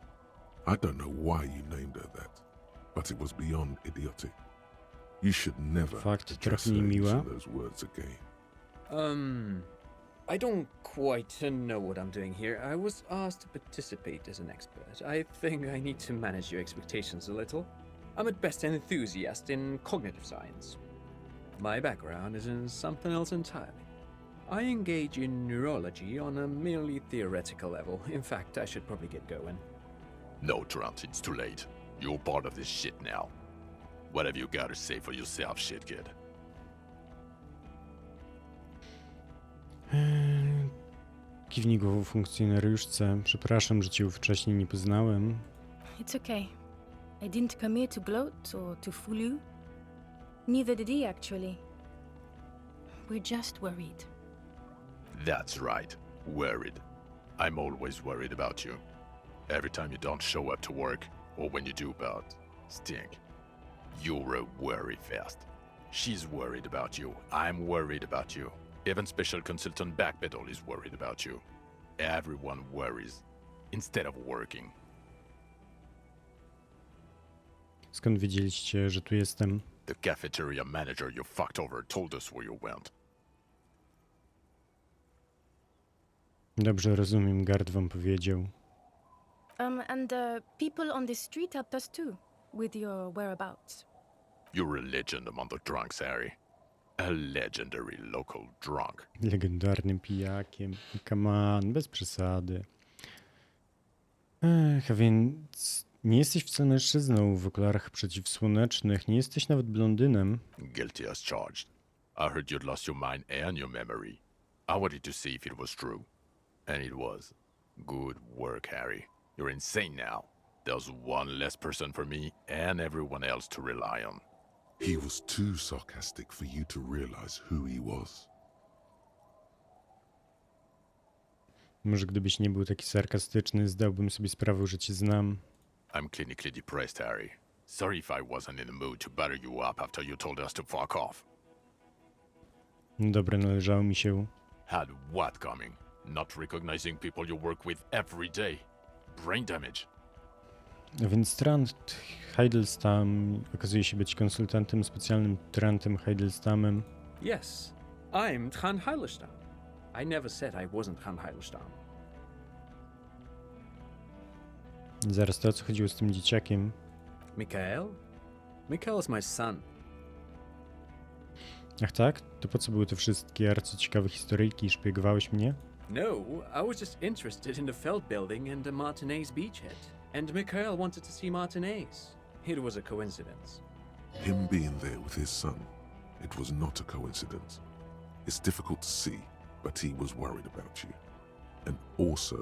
I don't know why you named her that, but it was beyond idiotic. You should never Fakt, address trochę her niemiła. using those words again. I don't quite know what I'm doing here. I was asked to participate as an expert. I think I need to manage your expectations a little. I'm at best an enthusiast in cognitive science. My background is in something else entirely. I engage in neurology on a merely theoretical level. In fact, I should probably get going. No, Trent, it's too late. You're part of this shit now. What have you got to say for yourself, shit kid? Kiwnij głową funkcjonariuszce. Przepraszam, że cię wcześniej nie poznałem. It's okay. I didn't come here to gloat or to fool you. Neither did he, actually. We're just worried. That's right, worried. I'm always worried about you. Every time you don't show up to work, or when you do but stink. You're a worry fest. She's worried about you. I'm worried about you. Even Special Consultant Backpedal is worried about you. Everyone worries instead of working. Skąd wiedzieliście, że tu jestem? The cafeteria manager you fucked over told us where you went. Dobrze rozumiem, Gard wam powiedział. And people on this street helped us too, with your whereabouts. You're a legend among the drunks, Harry. A legendary local drunk. Legendarnym pijakiem. Come on, bez przesady. A więc nie jesteś wcale mężczyzną w okularach przeciwsłonecznych, nie jesteś nawet blondynem. Guilty as charged. I heard you'd lost your mind and your memory. I wanted to see if it was true. And it was. Good work, Harry. You're insane now. There's one less person for me and everyone else to rely on. He was too sarcastic for you to realize who he was. Może gdybyś nie był taki sarkastyczny, zdałbym sobie sprawę, że cię znam. I'm clinically depressed, Harry. Sorry if I wasn't in the mood to butter you up after you told us to fuck off. No dobra, należało mi się. Had what coming? Not recognizing people you work with every day. Brain damage. A więc Trent Heidelstam okazuje się być konsultantem specjalnym Trentem Heidelstamem. Yes, I'm Trent Heilerstam. I never said I wasn't Trent Heilerstam. Zaraz, to o co chodziło z tym dzieciakiem? Mikael? Mikael's my son. Ach tak? To po co były te wszystkie arcyciekawe historyjki i szpiegowałeś mnie? No, I was just interested in the Feld building and the Martinez beachhead. And Mikael wanted to see Martinez. It was a coincidence. Him being there with his son, it was not a coincidence. It's difficult to see, but he was worried about you. And also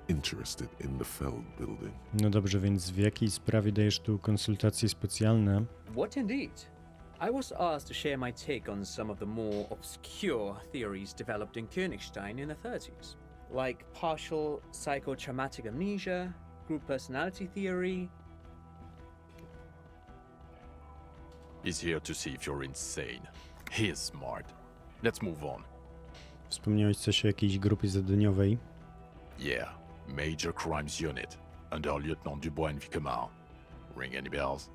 interested in the Feld building. No dobrze, więc w jakiej sprawie dajesz tu konsultacje specjalne? What indeed? I was asked to share my take on some of the more obscure theories developed in Königstein in the 30s, like partial psychotraumatic amnesia, group personality theory. He's here to see if you're insane. He is smart. Let's move on. Wspomniałeś coś o jakiejś grupie zadaniowej. Yeah, Major Crimes Unit, under Lieutenant Dubois and Vicomar. Ring any bells?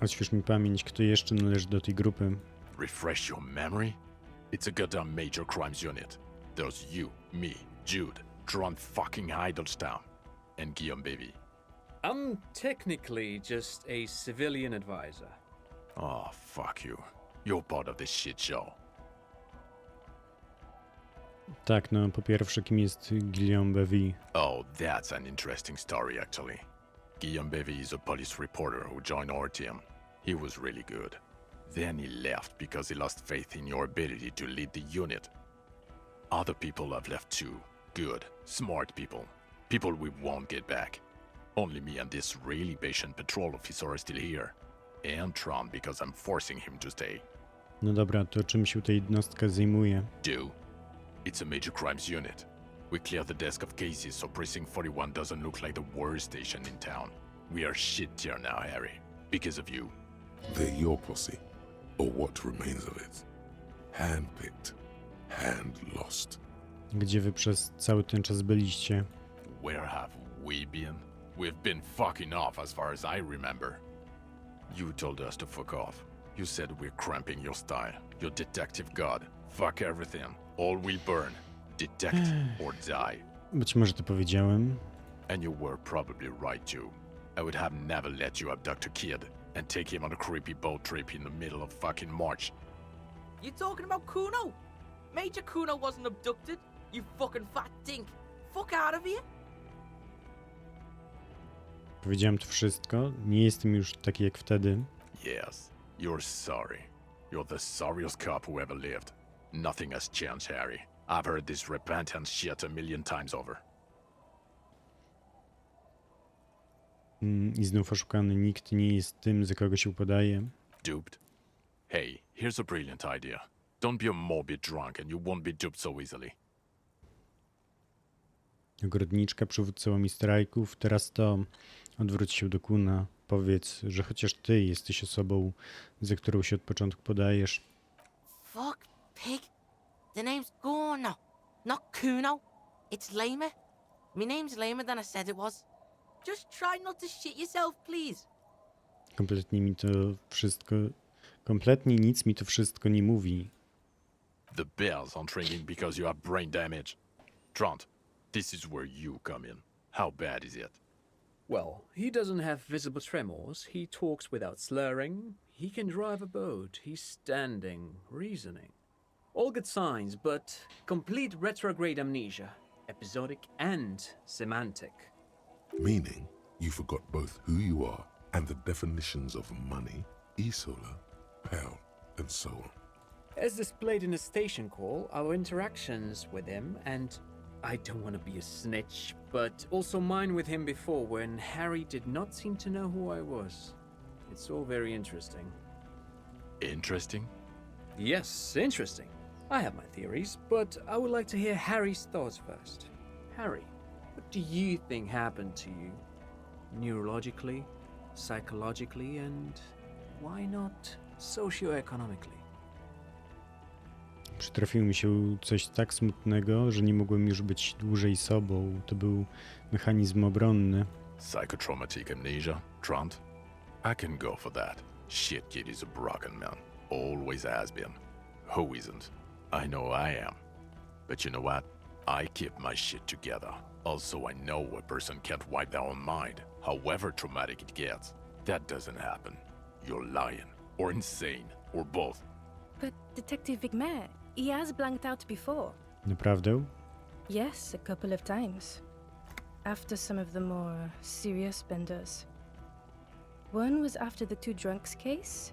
Odśwież mi pamięć, kto jeszcze należy do tej grupy. Refresh your memory? It's a goddamn Major Crimes Unit. There's you, me, Jude, Tron fucking Heidelstown, and Guillaume Bevy. I'm technically just a civilian advisor. Oh, fuck you. You're part of this shit show. Tak, no po pierwsze, kim jest Guillaume Bevy? Oh, that's an interesting story, actually. Guillaume Bevy is a police reporter who joined our team. He was really good. Then he left because he lost faith in your ability to lead the unit. Other people have left too. Good, smart people. People we won't get back. Only me and this really patient patrol officer are still here. And Tron because I'm forcing him to stay. No dobra, to czym się ta jednostka zajmuje? Do? It's a major crimes unit. We clear the desk of cases so Precinct 41 doesn't look like the worst station in town. We are shit tier now, Harry. Because of you. They're your posse, or what remains of it. Handpicked, hand lost. Gdzie wy przez cały ten czas byliście? Where have we been? We've been fucking off as far as I remember. You told us to fuck off. You said we're cramping your style. Your detective god. Fuck everything. All we burn. Detect or die. Być może to powiedziałem. And you were probably right too. I would have never let you abduct a kid and take him on a creepy boat trip in the middle of fucking March. You talking about Kuno? Major Kuno wasn't abducted, you fucking fat dink. Fuck out of here. Powiedziałem to wszystko. Nie jestem już taki jak wtedy. Yes, you're sorry. You're the sorriest cop who ever lived. Nothing has changed, Harry. I've heard this repentance shit a million times over. I znów oszukany. Nikt nie jest tym, za kogo się podaje. Duped? Hey, here's a brilliant idea. Don't be a morbid drunk and you won't be duped so easily. Ogrodniczka, przywódcami strajków. Teraz to odwróć się do Kuna. Powiedz, że chociaż ty jesteś osobą, za którą się od początku podajesz. Fuck, pig. The name's Gorno, not Kuno. It's lamer. My name's lamer than I said it was. Just try not to shit yourself, please. Kompletnie nic mi to wszystko nie mówi. The bells aren't ringing because you have brain damage. Trant, this is where you come in. How bad is it? Well, he doesn't have visible tremors, he talks without slurring, he can drive a boat, he's standing, reasoning. All good signs, but complete retrograde amnesia, episodic and semantic. Meaning, you forgot both who you are and the definitions of money, Isola, Pell, and so on. As displayed in the station call, our interactions with him, and I don't want to be a snitch, but also mine with him before when Harry did not seem to know who I was. It's all very interesting. Interesting? Yes, interesting. I have my theories, but I would like to hear Harry's thoughts first. Harry, what do you think happened to you? Neurologically, psychologically, and why not socioeconomically? Przytrafiło mi się coś tak smutnego, że nie mogłem już być dłużej sobą. To był mechanizm obronny. Psychotraumatic amnesia, Trant? I can go for that. Shit kid is a broken man. Always has been. Who isn't? I know I am. But you know what? I keep my shit together. Also, I know a person can't wipe their own mind, however traumatic it gets. That doesn't happen. You're lying, or insane, or both. But Detective Vigmer, he has blanked out before. Naprawdę? Yes, a couple of times. After some of the more serious benders. One was after the two drunks case,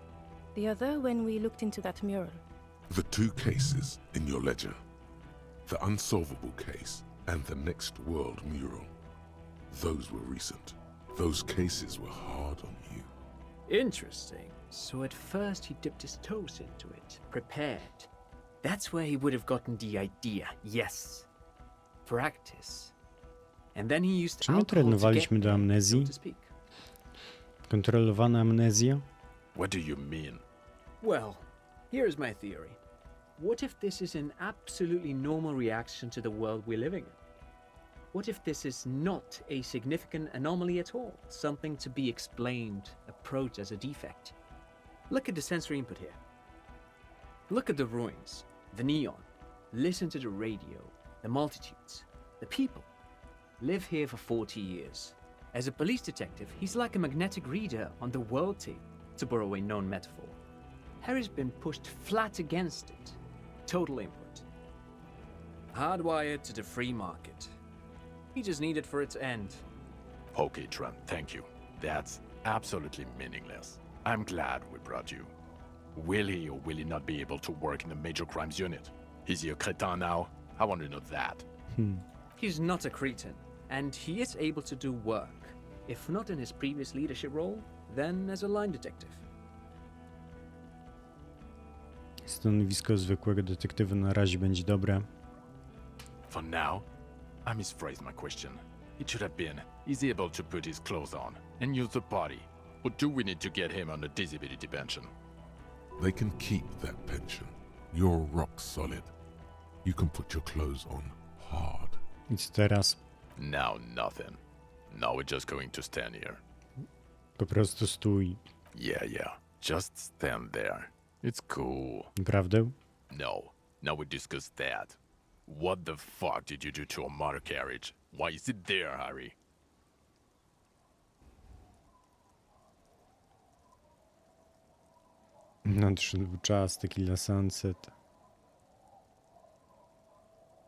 the other when we looked into that mural. The two cases in your ledger. The unsolvable case and the Next World mural. Those were recent. Those cases were hard on you. Interesting. So at first he dipped his toes into it, prepared. That's where he would have gotten the idea. Yes. Practice. And then he used Czy my alcohol to get trenowaliśmy do there, so amnezji? to speak. Kontrolowana amnezja? What do you mean? Well, here's my theory. What if this is an absolutely normal reaction to the world we're living in? What if this is not a significant anomaly at all? Something to be explained, approached as a defect? Look at the sensory input here. Look at the ruins, the neon. Listen to the radio, the multitudes, the people. Live here for 40 years. As a police detective, he's like a magnetic reader on the world tape, to borrow a known metaphor. Harry's been pushed flat against it. Total input. Hardwired to the free market. He just needed for it to end. Okay, Trent, thank you. That's absolutely meaningless. I'm glad we brought you. Will he or will he not be able to work in the major crimes unit? Is he a cretin now? I want to know that. He's not a cretin, and he is able to do work. If not in his previous leadership role, then as a line detective. Stanowisko zwykłego detektywa na razie będzie dobre. For now, I misphrased my question. It should have been, is he able to put his clothes on and use the body? Or do we need to get him on a disability pension? They can keep that pension. You're rock solid. You can put your clothes on hard. I co teraz? Now nothing. Now we're just going to stand here. Po prostu stój. Yeah. Just stand there. It's cool. Naprawdę? No. Now we discuss that. What the fuck did you do to a motor carriage? Why is it there, Harry? Nadszedł czas, tequila sunset.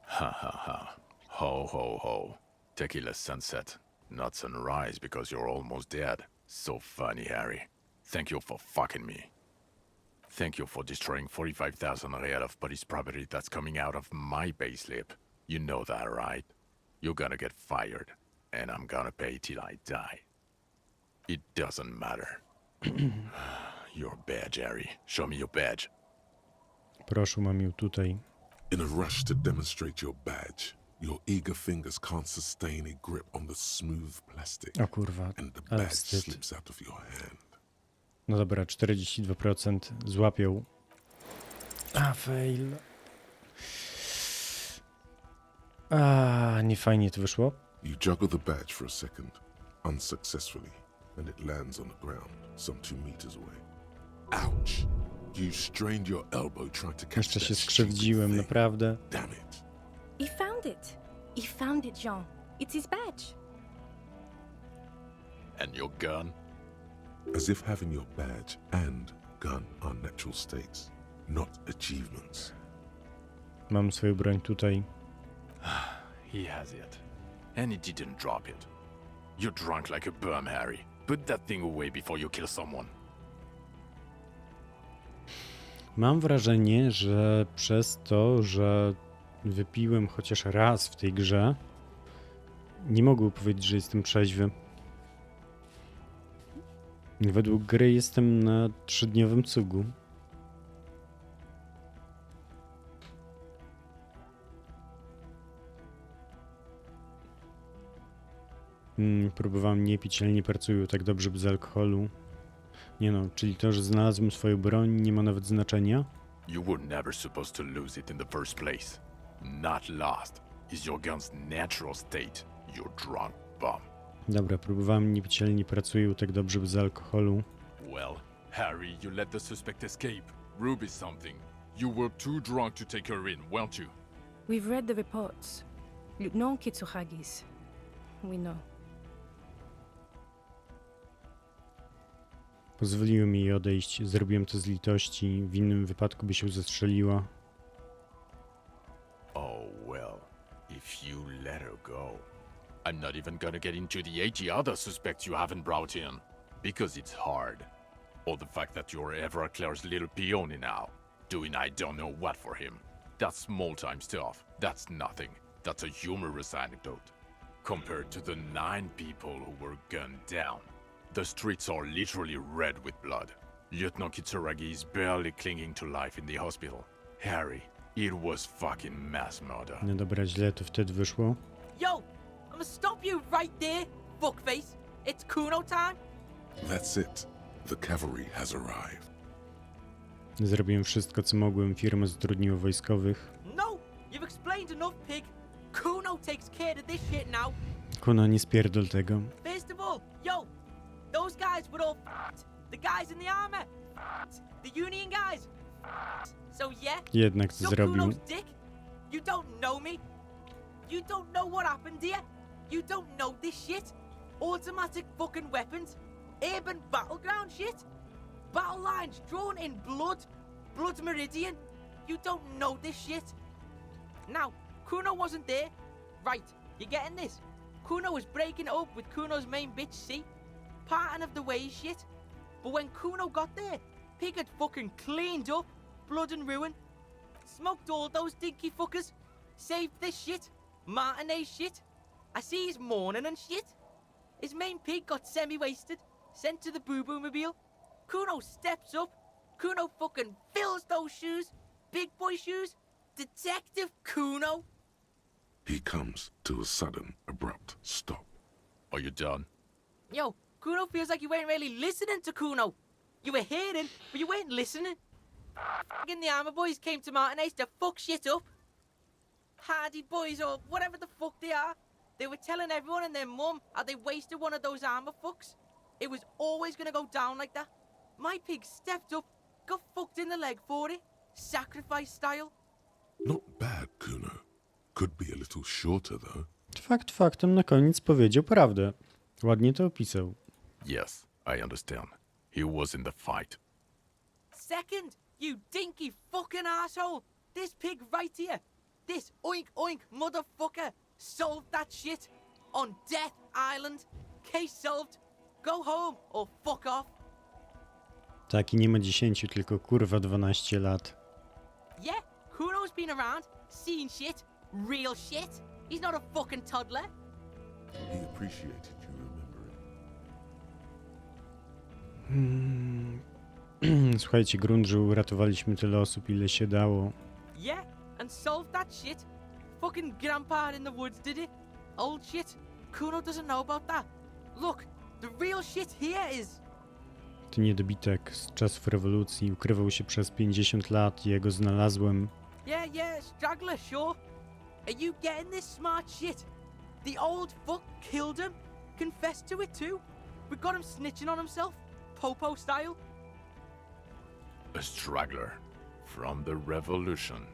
Ha. Ho, ho, ho. Tequila sunset. Not sunrise because you're almost dead. So funny, Harry. Thank you for fucking me. Thank you for destroying 45,000 real of police property that's coming out of my payslip. You know that, right? You're gonna get fired, and I'm gonna pay till I die. It doesn't matter. Your badge, Harry. Show me your badge. Proszę, mam ją tutaj. In a rush to demonstrate your badge, your eager fingers can't sustain a grip on the smooth plastic, O kurwa, and the ale badge wstyd. slips out of your hand. No dobra, 42% złapią. A, fail. A, nie fajnie to wyszło. You juggle the badge for a second, unsuccessfully, and it lands on the ground, some 2 meters away. Ouch! You strained your elbow trying to catch Jeszcze that się stupid skrzywdziłem, thing. naprawdę. Damn it. He found it. He found it, Jean. It's his badge. And your gun? As if having your badge and gun are natural states, not achievements. Mam swoją broń tutaj. He has it. And he didn't drop it. You're drunk like a bum, Harry. Put that thing away before you kill someone. Mam wrażenie, że przez to, że wypiłem chociaż raz w tej grze, nie mogę powiedzieć, że jestem trzeźwy. Według gry jestem na 3-dniowym cugu. Próbowałem nie pić, ale nie pracuję tak dobrze bez alkoholu. Nie no, czyli to, że znalazłem swoją broń, nie ma nawet znaczenia. You were never supposed to lose it in the first place. Not lost. Is your gun's natural state, you drunk bum. Dobra, próbowałem nie pić, ale nie pracuję tak dobrze bez alkoholu. Well, Harry, you let the suspect escape. Ruby something. You were too drunk to take her in, weren't you? We've read the reports. Lieutenant Kitsuhagi's. We know. Pozwoliłem jej odejść, zrobiłem to z litości, w innym wypadku by się zastrzeliła. Oh, well, if you let her go, I'm not even gonna get into the 80 other suspects you haven't brought in. Because it's hard. Or the fact that you're ever Claire's little peony now, doing I don't know what for him. That's small-time stuff. That's nothing. That's a humorous anecdote. Compared to the 9 people who were gunned down. The streets are literally red with blood. Lieutenant Kitsuragi is barely clinging to life in the hospital. Harry, it was fucking mass murder. No dobra, źle to wtedy wyszło. Yo, I'm gonna stop you right there, fuckface. It's Kuno time. That's it. The cavalry has arrived. Zrobiłem wszystko, co mogłem. Firma zatrudniła wojskowych. No, you've explained enough, pig. Kuno takes care of this shit now. Kuna, nie spierdol tego. First of all, yo, those guys were all f***ed. The guys in the armor, f***ed. The Union guys, f***ed. So yeah, Jednak to suck zrobił. Kuno's dick. You don't know me. You don't know what happened here. You don't know this shit. Automatic fucking weapons. Urban battleground shit. Battle lines drawn in blood. Blood meridian. You don't know this shit. Now, Kuno wasn't there. Right, you getting this? Kuno was breaking up with Kuno's main bitch, see? Parting of the ways shit. But when Kuno got there, Pig had fucking cleaned up. Blood and ruin. Smoked all those dinky fuckers. Saved this shit. Martinez shit. I see he's mourning and shit. His main pig got semi-wasted. Sent to the boo-boo mobile. Kuno steps up. Kuno fucking fills those shoes. Big boy shoes. Detective Kuno. He comes to a sudden, abrupt stop. Are you done? Yo, Kuno feels like you weren't really listening to Kuno. You were hearing, but you weren't listening. Fucking the armor boys came to Martinez to fuck shit up. Hardy boys or whatever the fuck they are. They were telling everyone and their mum how they wasted one of those armor fucks. It was always gonna go down like that. My pig stepped up, got fucked in the leg for it. Sacrifice style. Not bad, Kuno. Could be a little shorter, though. Fakt faktem na koniec powiedział prawdę. Ładnie to opisał. Yes, I understand. He was in the fight. Second, you dinky fucking asshole. This pig right here. This oink oink motherfucker solved that shit. On Death Island. Case solved. Go home or fuck off. Taki nie ma 10, tylko kurwa 12 lat. Yeah, Kuno's been around, seen shit, real shit. He's not a fucking toddler. He appreciated you remembering. Słuchajcie, grunt, że uratowaliśmy tyle osób, ile się dało. Yeah, and solved that shit. Fucking grandpa in the woods did it. Old shit. Kuno doesn't know about that. Look, the real shit here is... To niedobitek z czasów rewolucji ukrywał się przez 50 lat i ja go znalazłem. Yeah, straggler, sure. Are you getting this smart shit? The old fuck killed him. Confessed to it too. We got him snitching on himself. Popo style. A straggler from the revolution.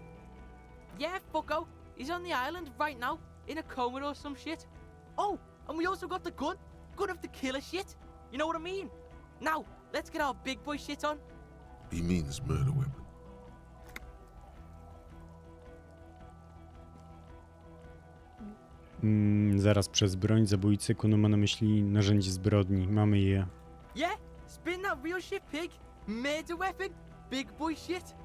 Yeah, fucko. He's on the island right now. In a coma or some shit. Oh, and we also got the gun. Gun of the killer shit. You know what I mean? Now, let's get our big boy shit on. He means murder weapon. Zaraz przez broń zabójcy Kuno ma na myśli narzędzie zbrodni. Mamy je. Yeah, spin that real shit, pig. Murder weapon. Big boy shit.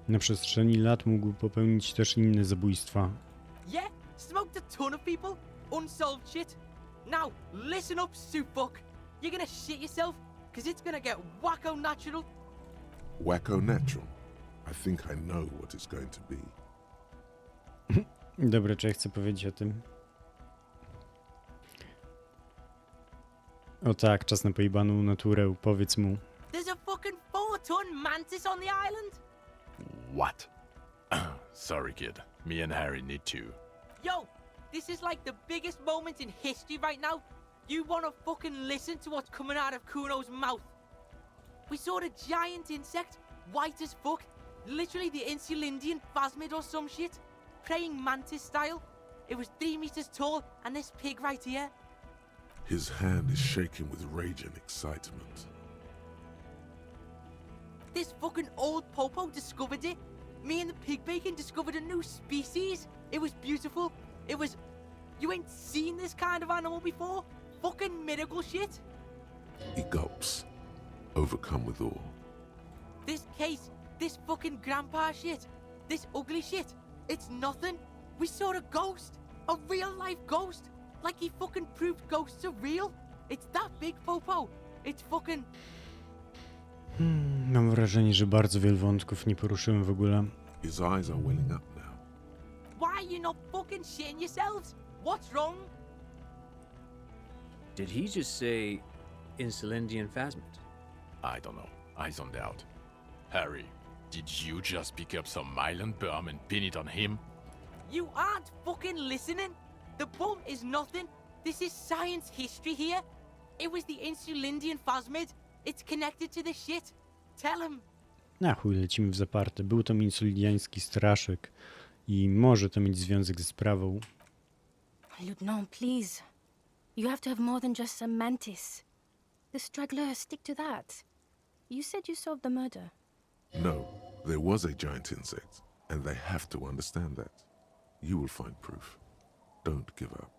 Na przestrzeni lat mógł popełnić też inne zabójstwa. Yeah, smoked a ton of people. Unsolved shit. Now, listen up, soup fuck. You're gonna shit yourself, cause it's gonna get wacko natural. Wacko natural. I think I know what it's going to be. Dobra, czy ja chcę powiedzieć o tym? O tak, czas na pojebaną naturę, powiedz mu. There's a fucking 4-ton mantis on the island. What? Sorry, kid. Me and Harry need to. Yo, this is like the biggest moment in history right now. You wanna fucking listen to what's coming out of Kuno's mouth. We saw the giant insect, white as fuck. Literally the Insulindian phasmid or some shit. Praying mantis style. It was 3 meters tall, and this pig right here. His hand is shaking with rage and excitement. This fucking old popo discovered it. Me and the pig bacon discovered a new species. It was beautiful. It was... You ain't seen this kind of animal before? Fucking miracle shit. He gulps, overcome with awe. This case, this fucking grandpa shit, this ugly shit, it's nothing. We saw a ghost. A real life ghost. Like he fucking proved ghosts are real. It's that big, Popo. It's fucking... Mam wrażenie, że bardzo wielu wątków nie poruszyłem w ogóle. His eyes are welling up now. Why are you not fucking shitting yourselves? What's wrong? Did he just say Insulindian phasmid? I don't know. I zoned out. Harry, did you just pick up some myelin berm and pin it on him? You aren't fucking listening. The bump is nothing. This is science history here. It was the Insulindian phasmid. It's connected to the shit. Tell him. Na chuj, lecimy w zaparte. Był to insuliański straszek i może to mieć związek ze sprawą. Lieutenant, please. You have to have more than just some mantis. The stragglers, stick to that. You said you solved the murder. No, there was a giant insect, and they have to understand that. You will find proof. Don't give up.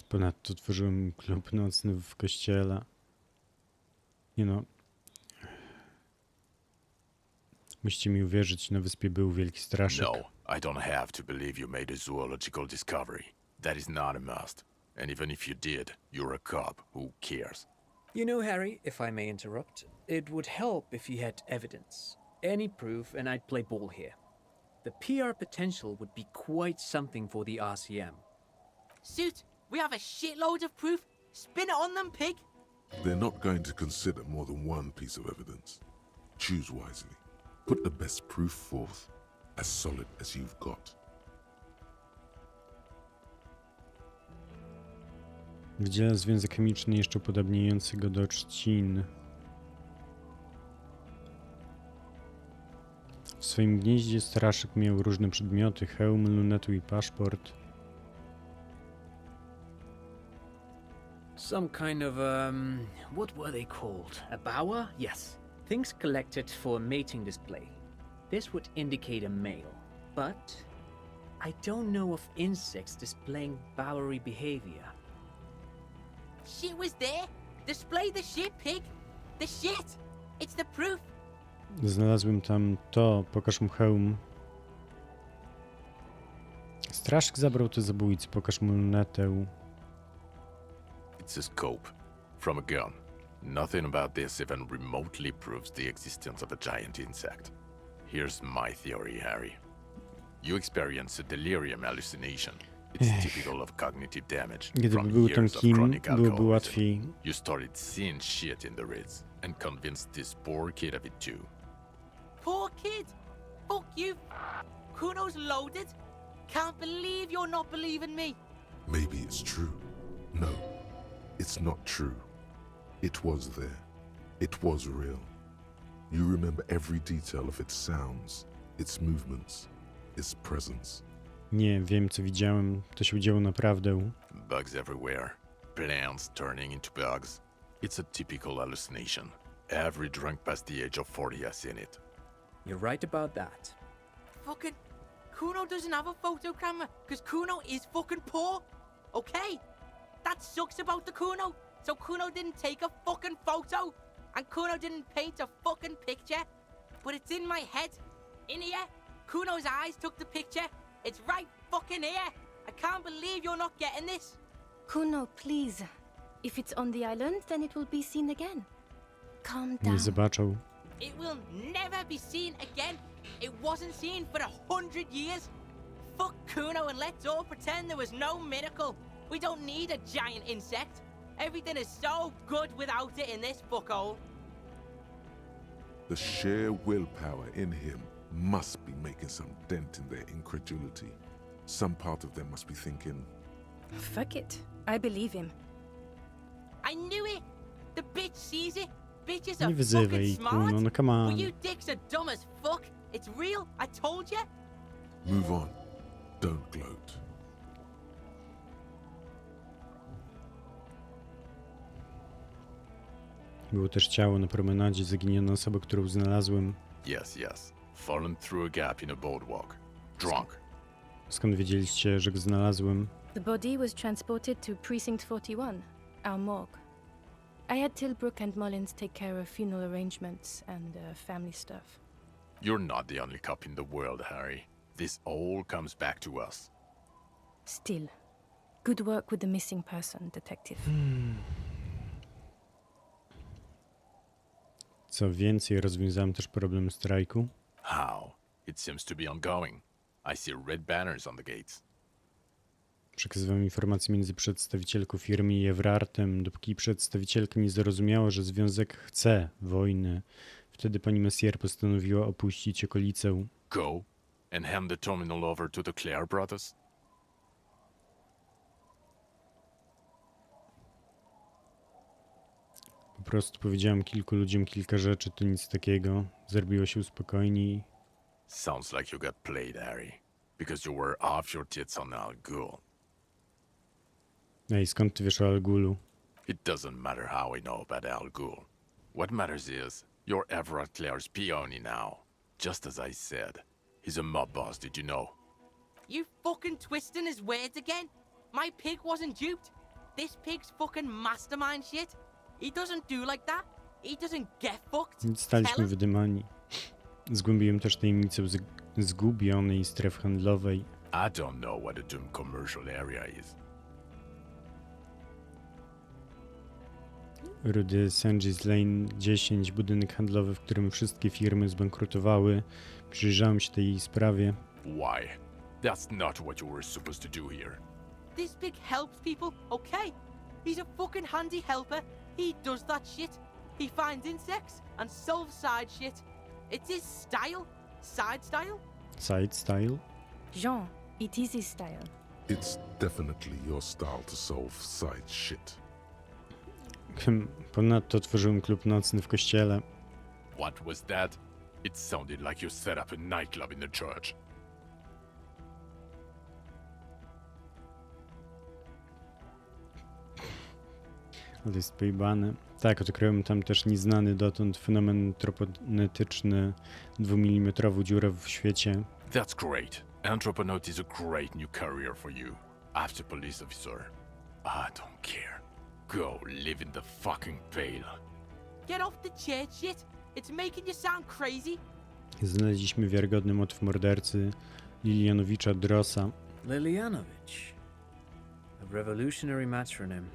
Ponadto tworzyłem klub nocny w kościele. Nie no. Musicie mi uwierzyć, na wyspie był wielki straszek. No, I don't have to believe you made a zoological discovery. That is not a must. And even if you did, you're a cop. Who cares? You know, Harry, if I may interrupt, it would help if you had evidence. Any proof, and I'd play ball here. The PR potential would be quite something for the RCM. Suit, we have a shitload of proof. Spin it on them, pig. They're not going to consider more than one piece of evidence. Choose wisely. Put the best proof forth, as solid as you've got. Wydziela związek chemiczny jeszcze upodabniający go do trzcin. W swoim gnieździe straszek miał różne przedmioty, hełm, lunetu i paszport. Some kind of, what were they called? A bower? Yes. Things collected for a mating display. This would indicate a male, but I don't know of insects displaying bowery behavior. Shit was there. Display the shit, pig. The shit. It's the proof. Znalazłem tam to, pokaż mu hełm. Straszek zabrał to zabójcy, pokaż mu lunetę. It's a scope. From a gun. Nothing about this even remotely proves the existence of a giant insect. Here's my theory, Harry. You experience a delirium hallucination. It's typical of cognitive damage Gdyby from był tam years of Kim, chronic byłoby alcoholism. łatwiej. You started seeing shit in the Ritz and convinced this poor kid of it too. Poor kid. Fuck you. Kuno's loaded. Can't believe you're not believing me. Maybe it's true. No, it's not true. It was there. It was real. You remember every detail of its sounds, its movements, its presence. Nie, wiem co widziałem. To się działo naprawdę. Bugs everywhere. Plants turning into bugs. It's a typical hallucination. Every drunk past the age of 40 has seen it. You're right about that. Fucking Kuno doesn't have a photo camera because Kuno is fucking poor. Okay? That sucks about the Kuno. So Kuno didn't take a fucking photo. And Kuno didn't paint a fucking picture. But it's in my head. In here. Kuno's eyes took the picture. It's right fucking here. I can't believe you're not getting this. Kuno, please. If it's on the island, then it will be seen again. Calm Nie down. zobaczył. It will never be seen again. It wasn't seen for 100 years. Fuck Kuno and let's all pretend there was no miracle. We don't need a giant insect. Everything is so good without it in this fuckhole. The sheer willpower in him must be making some dent in their incredulity. Some part of them must be thinking, Fuck it. I believe him. I knew it. The bitch sees it. Bitches Nie are wyzywaj fucking jej, smart. Kuno, no come Well, on. you dicks are dumb as fuck. It's real. I told you. move on, don't gloat. Było też ciało na promenadzie, zaginiona osoba, którą znalazłem. Yes. Fallen through a gap in a boardwalk. Drunk. Skąd wiedzieliście, że go znalazłem? The body was transported to Precinct 41, our morgue. I had Tilbrook and Mullins take care of funeral arrangements and family stuff. You're not the only cop in the world, Harry. This all comes back to us. Still, good work with the missing person, detective. Co więcej, rozwiązałem też problem strajku. How? It seems to be ongoing. I see red banners on the gates. Przekazywałem informacje między przedstawicielką firmy i Evrartem, dopóki przedstawicielka nie zrozumiała, że związek chce wojny. Wtedy pani Messier postanowiła opuścić okolicę. Go and hand the terminal over to the Clare brothers. Po prostu powiedziałem kilku ludziom kilka rzeczy, to nic takiego. Zrobiło się spokojniej. Sounds like you got played, Harry. Because you were off your tits on Al Ghul. Ej, skąd ty wiesz o Algulu? It doesn't matter how I know about Al Ghul. What matters is, you're Everett Clare's peony now. Just as I said. He's a mob boss, did you know? You fucking twisting his words again. My pig wasn't duped. This pig's fucking mastermind shit. He doesn't do like that. He doesn't get fucked. Nic, Tell staliśmy him. wydymani. Zgłębiłem też tajemnicę zgubionej strefy handlowej. I don't know what a Doom commercial area is. Rudy Sengis Lane 10, budynek handlowy, w którym wszystkie firmy zbankrutowały. Przyjrzałem się tej sprawie. Why? That's not what you were supposed to do here. This pig helps people, okay? He's a fucking handy helper. He does that shit. He finds insects and solves side shit. It's his style. Side style? Side style? Jean, it is his style. It's definitely your style to solve side shit. Ponadto otworzyłem klub nocny w kościele. What was that? It sounded like you set up a nightclub in the church. Ale jest pojebane. Tak, odkryłem tam też nieznany dotąd fenomen troponetyczny, 2-milimetrową dziurę w świecie. That's great. Anthroponaut is a great new career for you. After police officer. I don't care. Go live in the fucking pale. Get off the church shit. It's making you sound crazy. Znaleźliśmy wiarygodny motyw mordercy Lilianowicza Drossa. Lilianovich. A revolutionary matronym.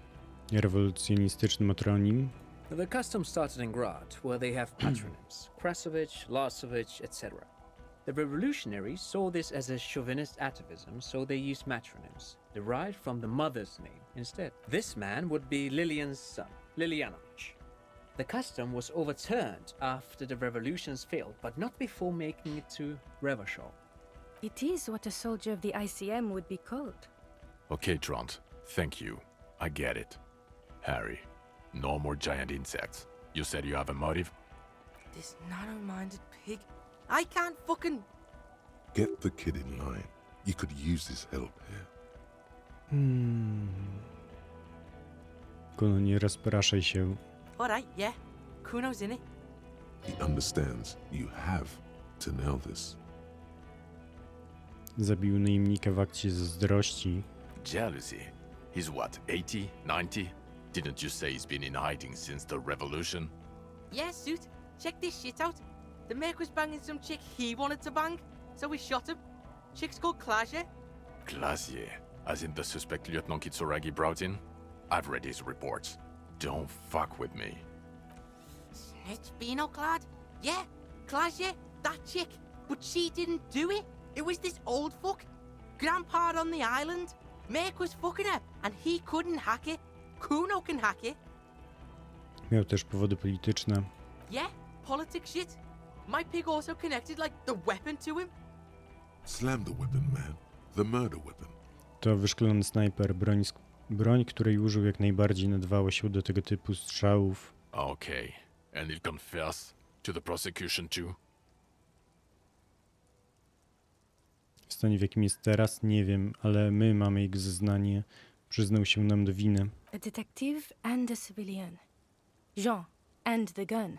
Rewolucjonistyczny matronim. The custom started in Grad, where they have patronyms Krasovich, Lasovich, etc. The revolutionaries saw this as a chauvinist atavism, so they used matronyms, derived from the mother's name instead. This man would be Lilian's son, Lilianovich. The custom was overturned after the revolutions failed, but not before making it to Revachol. It is what a soldier of the ICM would be called. Okay, Trant. Thank you. I get it. Harry, no more giant insects. You said you have a motive? This narrow-minded pig. I can't fucking... Get the kid in line. You could use his help here. Kuno, nie rozpraszaj się. Alright, yeah. Kuno's in it. He understands you have to nail this. Zabił najemnika w akcie zazdrości. Jealousy? He's what, 80, 90? Didn't you say he's been in hiding since the revolution? Yeah, suit. Check this shit out. The merc was banging some chick he wanted to bang, so we shot him. Chick's called Klasia. Glacier, as in the suspect Lieutenant Kitsuragi brought in? I've read his reports. Don't fuck with me. Snitch Beano clad? Yeah, Klasia, that chick. But she didn't do it. It was this old fuck. Grandpa on the island. Merc was fucking her, and he couldn't hack it. Kuno can hack it. Miał też powody polityczne. Yeah, politics shit. My pig also connected, like, the weapon to him. Slam the weapon, man. The murder weapon. To wyszkolony snajper, broń, której użył jak najbardziej nadawała się do tego typu strzałów. Okay, and he'll confess to the prosecution too? W stanie, w jakim jest teraz, nie wiem, ale my mamy jego zeznanie. Przyznał się nam do winy. A detective and a civilian. Jean, and the gun.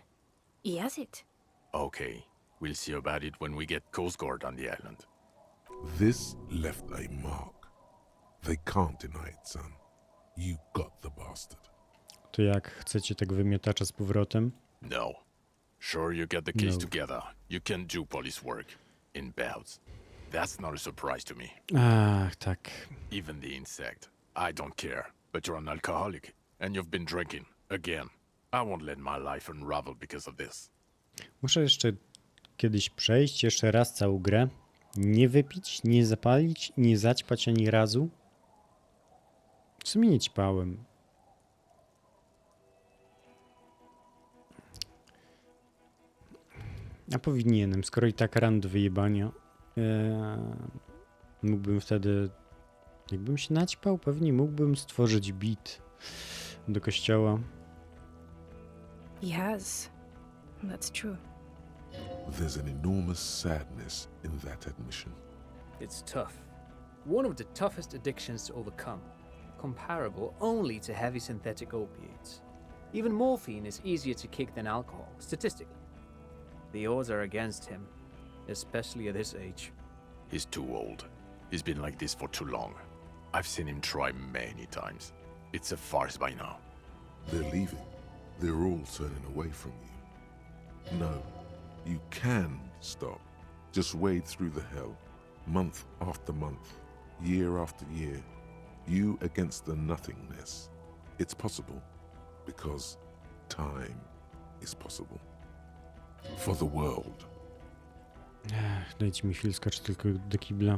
He has it. Okay, we'll see about it when we get Coast Guard on the island. This left a mark. They can't deny it, son. You got the bastard. To jak, chcecie tego wymiotacza z powrotem? No. Sure you get the case No. together. You can do police work. In bouts. That's not a surprise to me. Ach, tak. Even the insect. I don't care, but you're an alcoholic, and you've been drinking again. I won't let my life unravel because of this. Muszę jeszcze kiedyś przejść jeszcze raz całą grę. Nie wypić, nie zapalić, nie zaćpać ani razu. W sumie nie ćpałem. A powinienem, skoro i tak ran do wyjebania. Mógłbym wtedy, jakbym się naćpał, pewnie mógłbym stworzyć beat do kościoła. He has. That's true. There's an enormous sadness in that admission. It's tough. One of the toughest addictions to overcome, comparable only to heavy synthetic opiates. Even morphine is easier to kick than alcohol, statistically. The odds are against him, especially at this age. He's too old. He's been like this for too long. I've seen him try many times. It's a farce by now. They're leaving. They're all turning away from you. No, you can stop. Just wade through the hell, month after month, year after year. You against the nothingness. It's possible, because time is possible. For the world. Dajcie mi chwilę, skoczę tylko do kibla.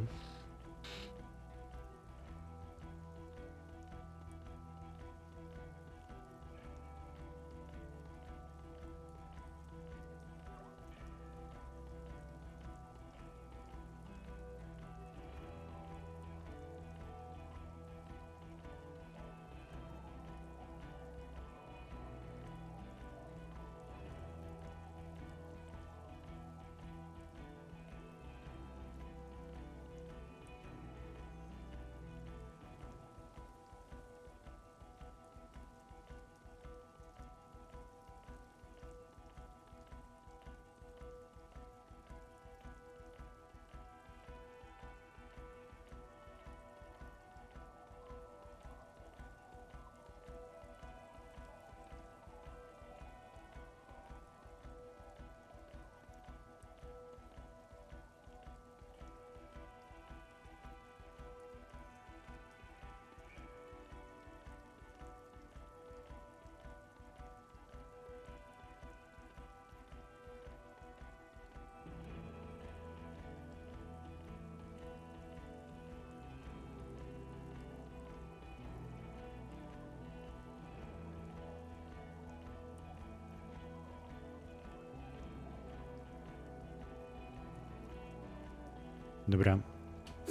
Dobra.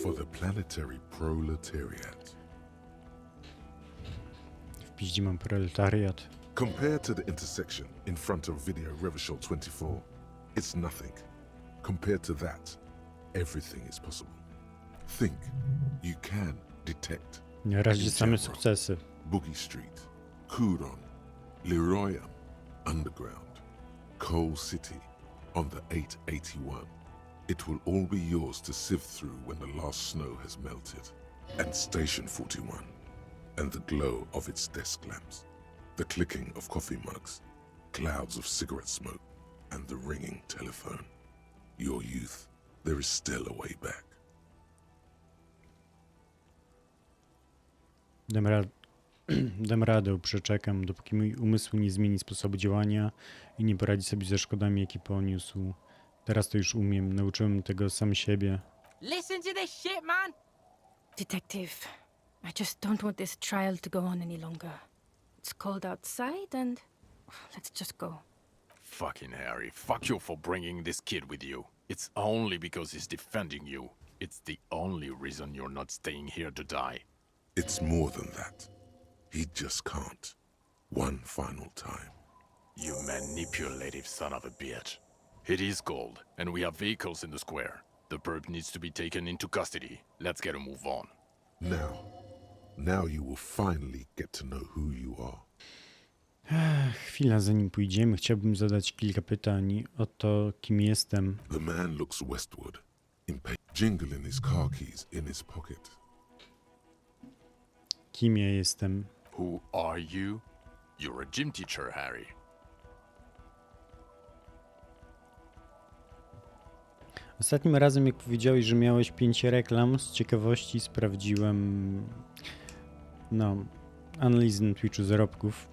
For the planetary proletariat. W piździ mam proletariat. Compared to the intersection in front of Video Revachol 24, it's nothing. Compared to that, everything is possible. Think, you can detect. Na razie same Jamrock, sukcesy. Boogie Street, Kuron, Leroyam, Underground, Coal City, on the 881. It will all be yours to sift through when the last snow has melted. And Station 41, and the glow of its desk lamps, the clicking of coffee mugs, clouds of cigarette smoke, and the ringing telephone. Your youth, there is still a way back. Dam radę, przeczekam, dopóki mój umysł nie zmieni sposobu działania i nie poradzi sobie ze szkodami, jakie poniósł. Teraz to już umiem, nauczyłem tego sam siebie. Listen to this shit, man! Detective, I just don't want this trial to go on any longer. It's cold outside and let's just go. Fucking Harry, fuck you for bringing this kid with you. It's only because he's defending you. It's the only reason you're not staying here to die. It's more than that. He just can't. One final time. You manipulative son of a bitch. It is cold, and we have vehicles in the square. The perp needs to be taken into custody. Let's get a move on. Now you will finally get to know who you are. Chwila, zanim pójdziemy, chciałbym zadać kilka pytań o to, kim jestem. The man looks westward, jingling his car keys in his pocket. Kim ja jestem? Who are you? You're a gym teacher, Harry. Ostatnim razem, jak powiedziałeś, że miałeś 5 reklam, z ciekawości sprawdziłem analizę na Twitchu zarobków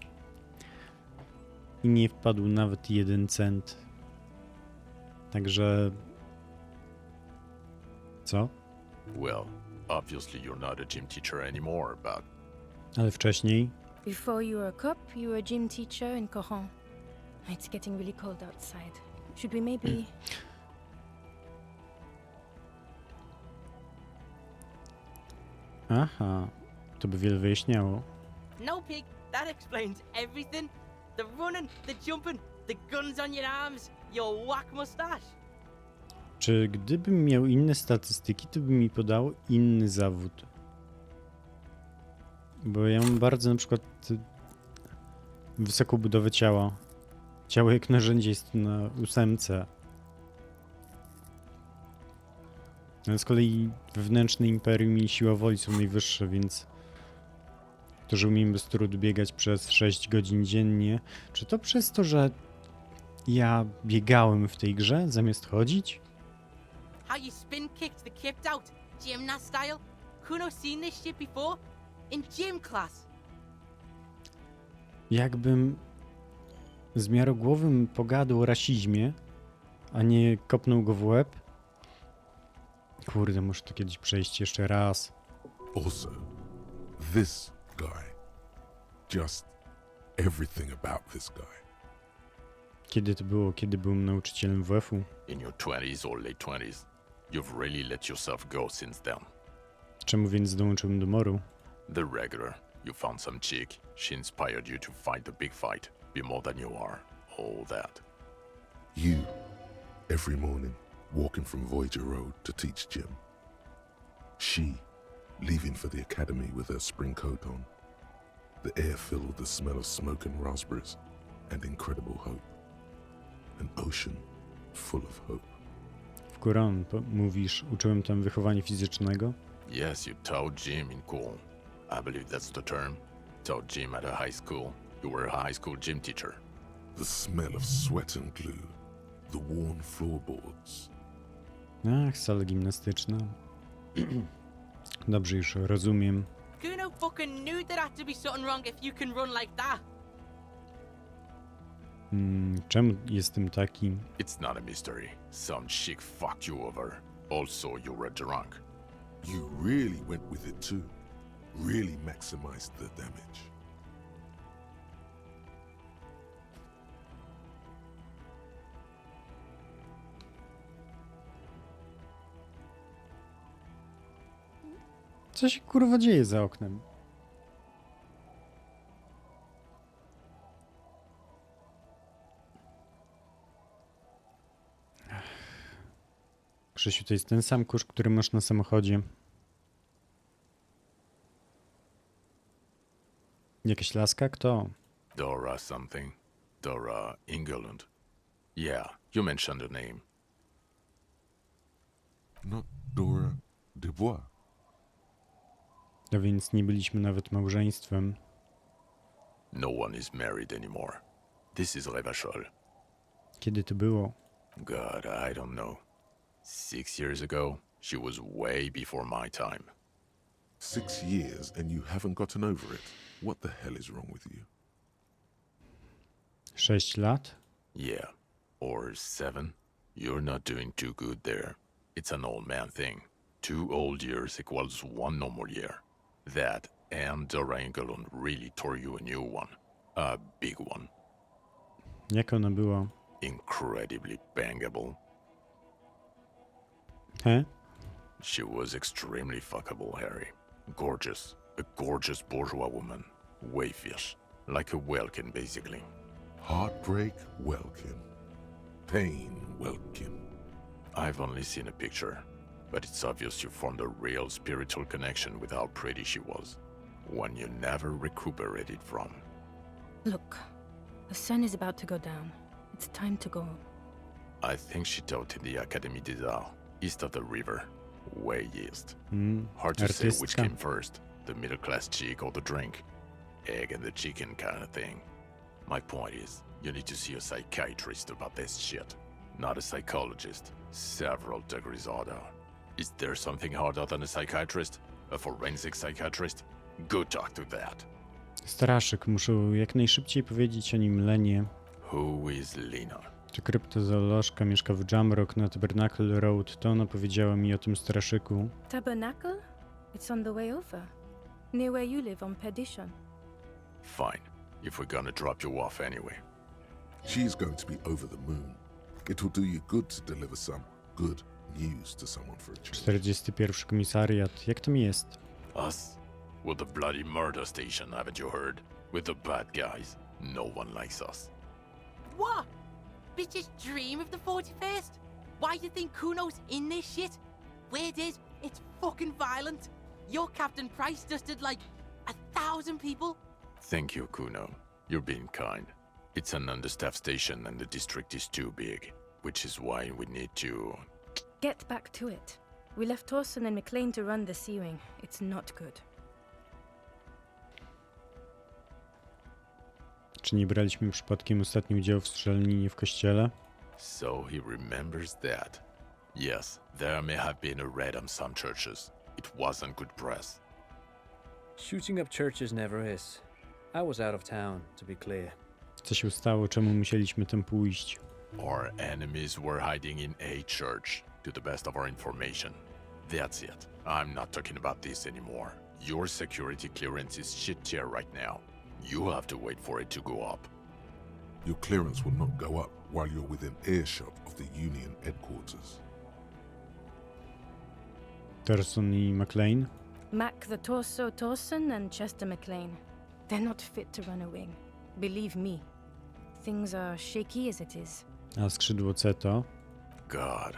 i nie wpadł nawet 1 cent. Także... Co? Well, obviously you're not a gym teacher anymore, but Ale wcześniej? Before you were a cop, you were a gym teacher in Coron. It's getting really cold outside. Should we maybe... Aha, to by wiele wyjaśniało. No, pig, that explains everything. The running, the jumping, the guns on your arms, your whack mustache. Czy gdybym miał inne statystyki, to by mi podał inny zawód? Bo ja mam bardzo na przykład wysoką budowę ciała. Ciało jak narzędzie jest na 8. Ale z kolei wewnętrzne imperium i siła woli są najwyższe, więc to, że umiem bez trudu biegać przez 6 godzin dziennie, czy to przez to, że ja biegałem w tej grze zamiast chodzić? How you spin kicked the kipped out, gymnast style. Kuno seen this shit before? In gym class. Jakbym z miarogłowym pogadał o rasizmie, a nie kopnął go w łeb. Kurde, muszę to kiedyś przejść jeszcze raz. Also, this guy. Just everything about this guy. Kiedy to było? Kiedy byłem nauczycielem WF-u? in your 20s or late 20s, you've really let yourself go since then. Czemu więc dołączyłem do moru? The regular, you found some chick, she inspired you to fight the big fight, be more than you are, all that. You, every morning, walking from Voyager Road to teach gym. She, leaving for the academy with her spring coat on. The air filled with the smell of smoke and raspberries, and incredible hope. An ocean full of hope. W Quran mówisz, uczyłem tam wychowania fizycznego? Yes, you taught gym in school. I believe that's the term. Taught gym at a high school. You were a high school gym teacher. The smell of sweat and glue, the worn floorboards. Ach, sala gimnastyczna. Dobrze, już rozumiem. Kuno fucking knew there had to be something wrong if you can run like that. Czemu jestem taki? It's not a mystery. Some chick fucked you over. Also, you were drunk. You really went with it too. Really maximized the damage. Co się kurwa dzieje za oknem? Krzysiu, to jest ten sam kurz, który masz na samochodzie. Jakaś laska? Kto? Dora something. Dora England. Yeah, you mentioned her name. Not Dora Dubois. No więc nie byliśmy nawet małżeństwem. No one is married anymore. This is Revachol. Kiedy to było? God, I don't know. 6 years ago, she was way before my time. 6 years and you haven't gotten over it. What the hell is wrong with you? 6 lat? Yeah, or 7. You're not doing too good there. It's an old man thing. 2 old years equals 1 normal year. That and Dora England really tore you a new one. A big one. Jak ona była? Incredibly bangable. He? She was extremely fuckable, Harry. Gorgeous. A gorgeous bourgeois woman. Wayfish. Like a Welkin, basically. Heartbreak, Welkin. Pain, Welkin. I've only seen a picture, but it's obvious you formed a real spiritual connection with how pretty she was. One you never recuperated from. Look, the sun is about to go down. It's time to go. I think she taught in the Académie des Arts, east of the river. Way east. Hard to say which Artystka. came first, the middle-class chick or the drink. Egg and the chicken kind of thing. My point is, you need to see a psychiatrist about this shit. not a psychologist. Several degrees harder. Is there something harder than a psychiatrist? A forensic psychiatrist? Go talk to that. Straszyk, muszę jak najszybciej powiedzieć o nim Lenie. Who is Lena? Czy kryptozoolożka mieszka w Jamrock na Tabernacle Road? To ona powiedziała mi o tym straszyku. Tabernacle? It's on the way over. Near where you live on Perdition. Fine, if we're gonna drop you off anyway. She's going to be over the moon. It will do you good to deliver some good news to someone for a change. 41 komisariat. Jak tam jest? Us? We're the bloody murder station, haven't you heard? We're the bad guys. No one likes us. What? Bitches dream of the 41st? Why do you think Kuno's in this shit? Weird is, it's fucking violent. Your Captain Price dusted like 1,000 people. Thank you, Kuno. You're being kind. It's an understaffed station and the district is too big, which is why we need to... Get back to it. We left Torson and McLean to run the Sea Wing. It's not good. Czy nie braliśmy przypadkiem ostatni udział w strzelaninie w kościele? So he remembers that. Yes, there may have been a raid on some churches. It wasn't good press. Shooting up churches never is. I was out of town, to be clear. Co się stało? Czemu musieliśmy tam pójść? Our enemies were hiding in a church, to the best of our information. That's it. I'm not talking about this anymore. Your security clearance is shit tier right now. You have to wait for it to go up. Your clearance will not go up while you're within earshot of the Union headquarters. Thorson i McLean? Mac the Torso Torson and Chester McLean. They're not fit to run a wing. Believe me. Things are shaky as it is. A skrzydło C to? God.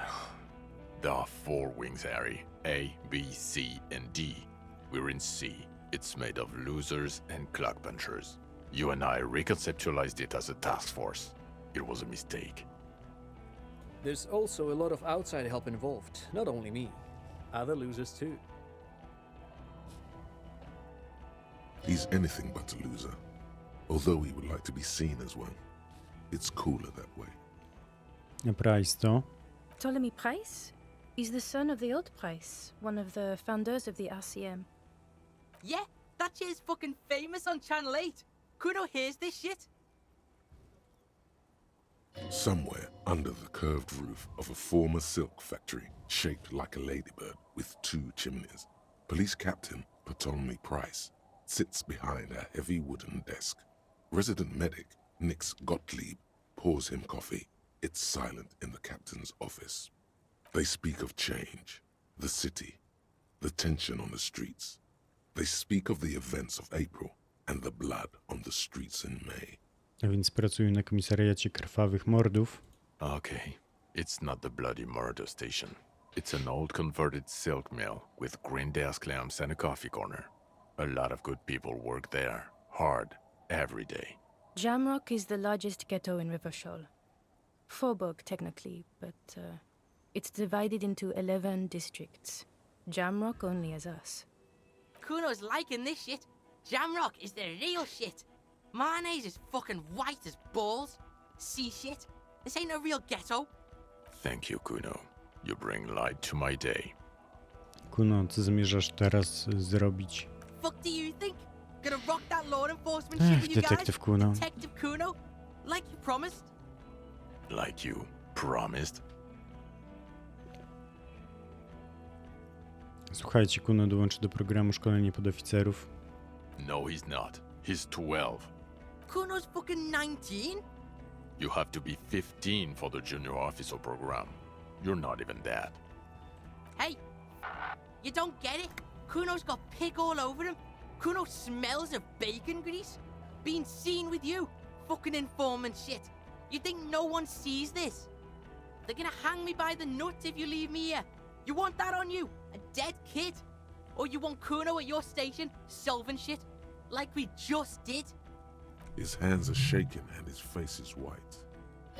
There are 4 wings, Harry. A, B, C, and D. We're in C. It's made of losers and clock punchers. You and I reconceptualized it as a task force. It was a mistake. There's also a lot of outside help involved, not only me. Other losers too. He's anything but a loser, although he would like to be seen as one. It's cooler that way. A Price to? Ptolemy Price? He's the son of the old Price, one of the founders of the RCM. Yeah, that shit's fucking famous on Channel 8. Kuno hears this shit. Somewhere under the curved roof of a former silk factory, shaped like a ladybird with 2 chimneys, Police Captain Ptolemy Price sits behind a heavy wooden desk. Resident medic Nix Gottlieb pours him coffee. It's silent in the captain's office. They speak of change, the city, the tension on the streets. They speak of the events of April and the blood on the streets in May. A więc pracuję na komisariacie krwawych mordów. Okay, it's not the bloody murder station. It's an old converted silk mill with green desk lamps and a coffee corner. A lot of good people work there, hard, every day. Jamrock is the largest ghetto in Rivershoal. Faubourg, technically, but it's divided into 11 districts. Jamrock only has us. Kuno's liking this shit. Jamrock is the real shit. Mayonnaise is fucking white as balls. See shit. This ain't a real ghetto. Thank you, Kuno. You bring light to my day. Kuno, co zamierzasz teraz zrobić? Fuck do you think? Gonna rock that law enforcement shit with you guys? Detektyw Kuno. Detective Kuno? Like you promised? Like you promised? Słuchajcie, Kuno dołączy do programu szkolenie podoficerów. No, he's not. He's 12. Kuno's fucking 19? You have to be 15 for the junior officer program. You're not even that. Hey, you don't get it? Kuno's got pig all over him. Kuno smells of bacon grease. Being seen with you, fucking informant shit. You think no one sees this? They're gonna hang me by the nuts if you leave me here. You want that on you? A dead kid? Or you want Kuno at your station solving shit? Like we just did? His hands are shaking and his face is white.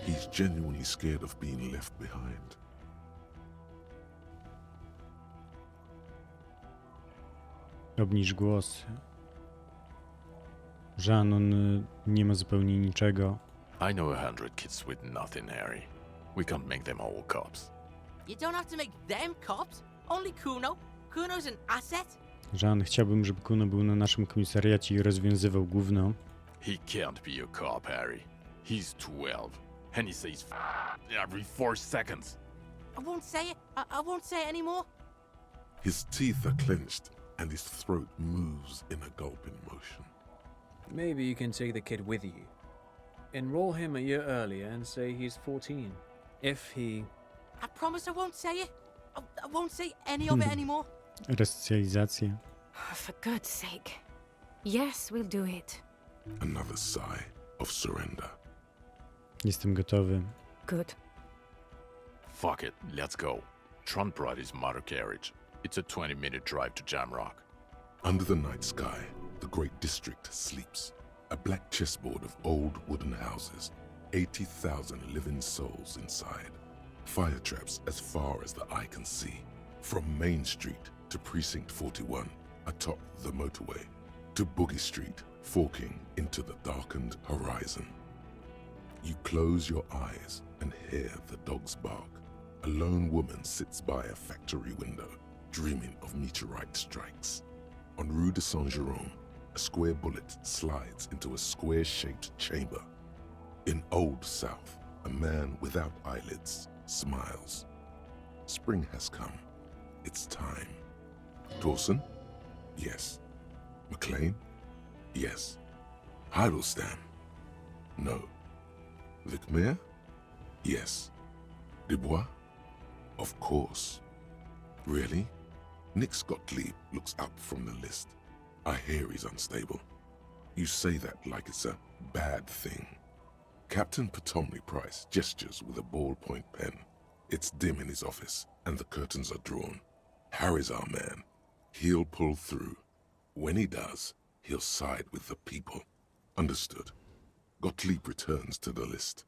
He's genuinely scared of being left behind. Obniż głos. Żan, on nie ma zupełnie niczego. I know 100 kids with nothing, Harry. We can't make them all cops. You don't have to make them cops. Only Kuno. Kuno's an asset. Żan, chciałbym, żeby Kuno był na naszym komisariacie i rozwiązywał gówno. He can't be a cop, Harry. He's 12, and he says every 4 seconds. I won't say it. I won't say it anymore. His teeth are clenched, and his throat moves in a gulping motion. Maybe you can take the kid with you. Enroll him a year earlier and say he's 14. If he... I promise I won't say it. I won't say any of it anymore. Resocjalizacja. Oh, for God's sake. Yes, we'll do it. Another sigh of surrender. Jestem gotowy. Good. Fuck it, let's go. Trump brought his motor carriage. It's a 20-minute drive to Jamrock. Under the night sky, the great district sleeps. A black chessboard of old wooden houses, 80,000 living souls inside. Fire traps as far as the eye can see. From Main Street to Precinct 41, atop the motorway, to Boogie Street, forking into the darkened horizon. You close your eyes and hear the dogs bark. A lone woman sits by a factory window, dreaming of meteorite strikes. On Rue de Saint-Jérôme, a square bullet slides into a square-shaped chamber. In Old South, a man without eyelids smiles. Spring has come. It's time. Dawson? Yes. McLean? Yes. Heidelstein? No. Vicmair? Yes. Dubois? Of course. Really? Nick Gottlieb looks up from the list. I hear he's unstable. You say that like it's a bad thing. Captain Ptolemy Price gestures with a ballpoint pen. It's dim in his office, and the curtains are drawn. Harry's our man. He'll pull through. When he does, he'll side with the people. Understood. Gottlieb returns to the list.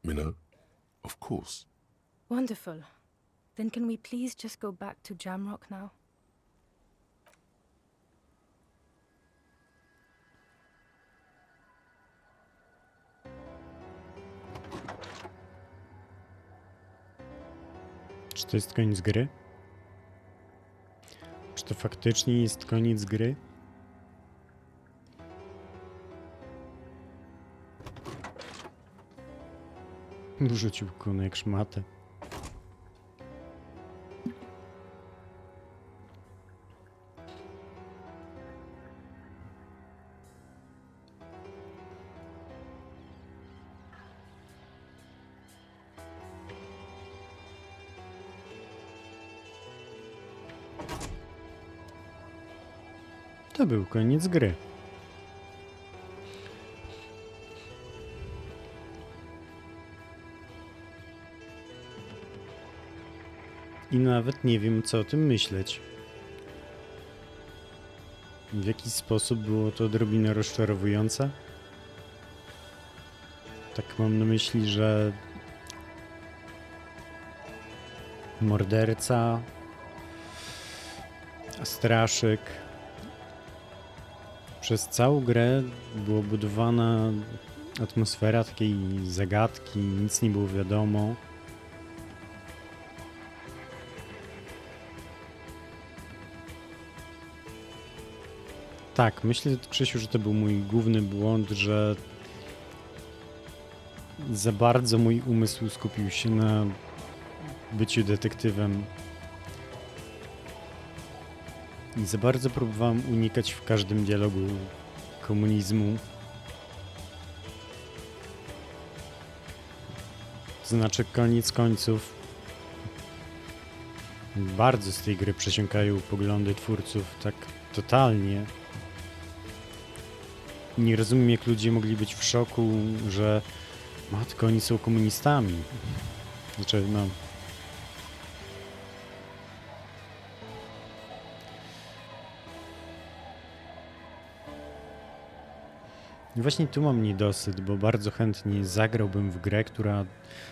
Minnow? Of course. Wonderful. Then can we please just go back to Jamrock now? Czy to jest koniec gry? Czy to faktycznie jest koniec gry? Rzucił Koniec szmatę. To był koniec gry. I nawet nie wiem, co o tym myśleć. W jaki sposób było to odrobinę rozczarowujące? Tak mam na myśli, że morderca, straszyk. Przez całą grę była budowana atmosfera takiej zagadki, nic nie było wiadomo. Tak, myślę, Krzysiu, że to był mój główny błąd, że za bardzo mój umysł skupił się na byciu detektywem. I za bardzo próbowałem unikać w każdym dialogu komunizmu. To znaczy, koniec końców, bardzo z tej gry przesiąkają poglądy twórców, tak totalnie. Nie rozumiem, jak ludzie mogli być w szoku, że matko, oni są komunistami. Znaczy, no... I właśnie tu mam niedosyt, bo bardzo chętnie zagrałbym w grę, która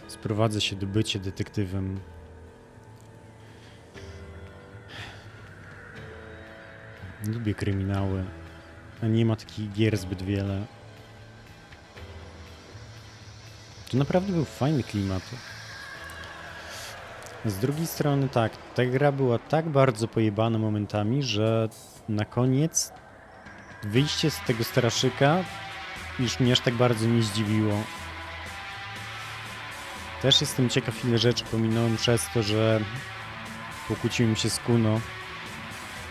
sprowadza się do bycia detektywem. Lubię kryminały, a nie ma takich gier zbyt wiele. To naprawdę był fajny klimat. Z drugiej strony tak, ta gra była tak bardzo pojebana momentami, że na koniec wyjście z tego straszyka już mnie aż tak bardzo nie zdziwiło. Też jestem ciekaw, ile rzeczy pominąłem przez to, że pokłóciłem się z Kuno.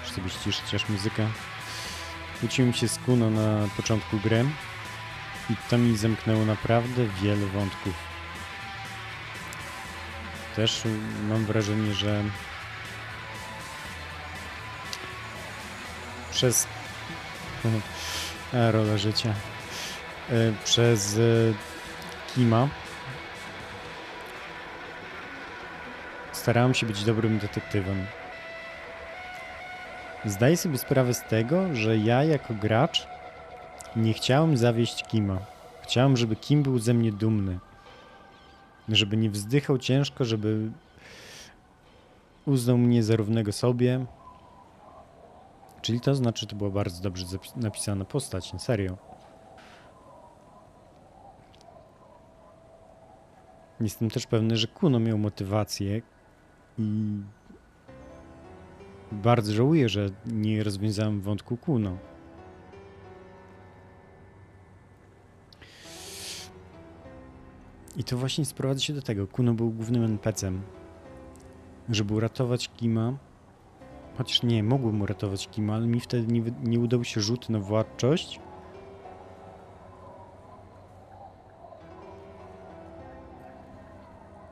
Muszę sobie ściszyć aż muzykę. Kłóciłem się z Kuno na początku gry i to mi zamknęło naprawdę wiele wątków. Też mam wrażenie, że przez rola życia przez Kima starałem się być dobrym detektywem. Zdaję sobie sprawę z tego, że ja jako gracz nie chciałem zawieść Kima. Chciałem, żeby Kim był ze mnie dumny. Żeby nie wzdychał ciężko, żeby uznał mnie za równego sobie. Czyli to znaczy, że to była bardzo dobrze napisana postać, na serio. Jestem też pewny, że Kuno miał motywację i bardzo żałuję, że nie rozwiązałem wątku Kuno. I to właśnie sprowadza się do tego. Kuno był głównym NPC-em. Żeby uratować Kima, chociaż nie, mogłem uratować Kima, ale mi wtedy nie udał się rzut na władczość.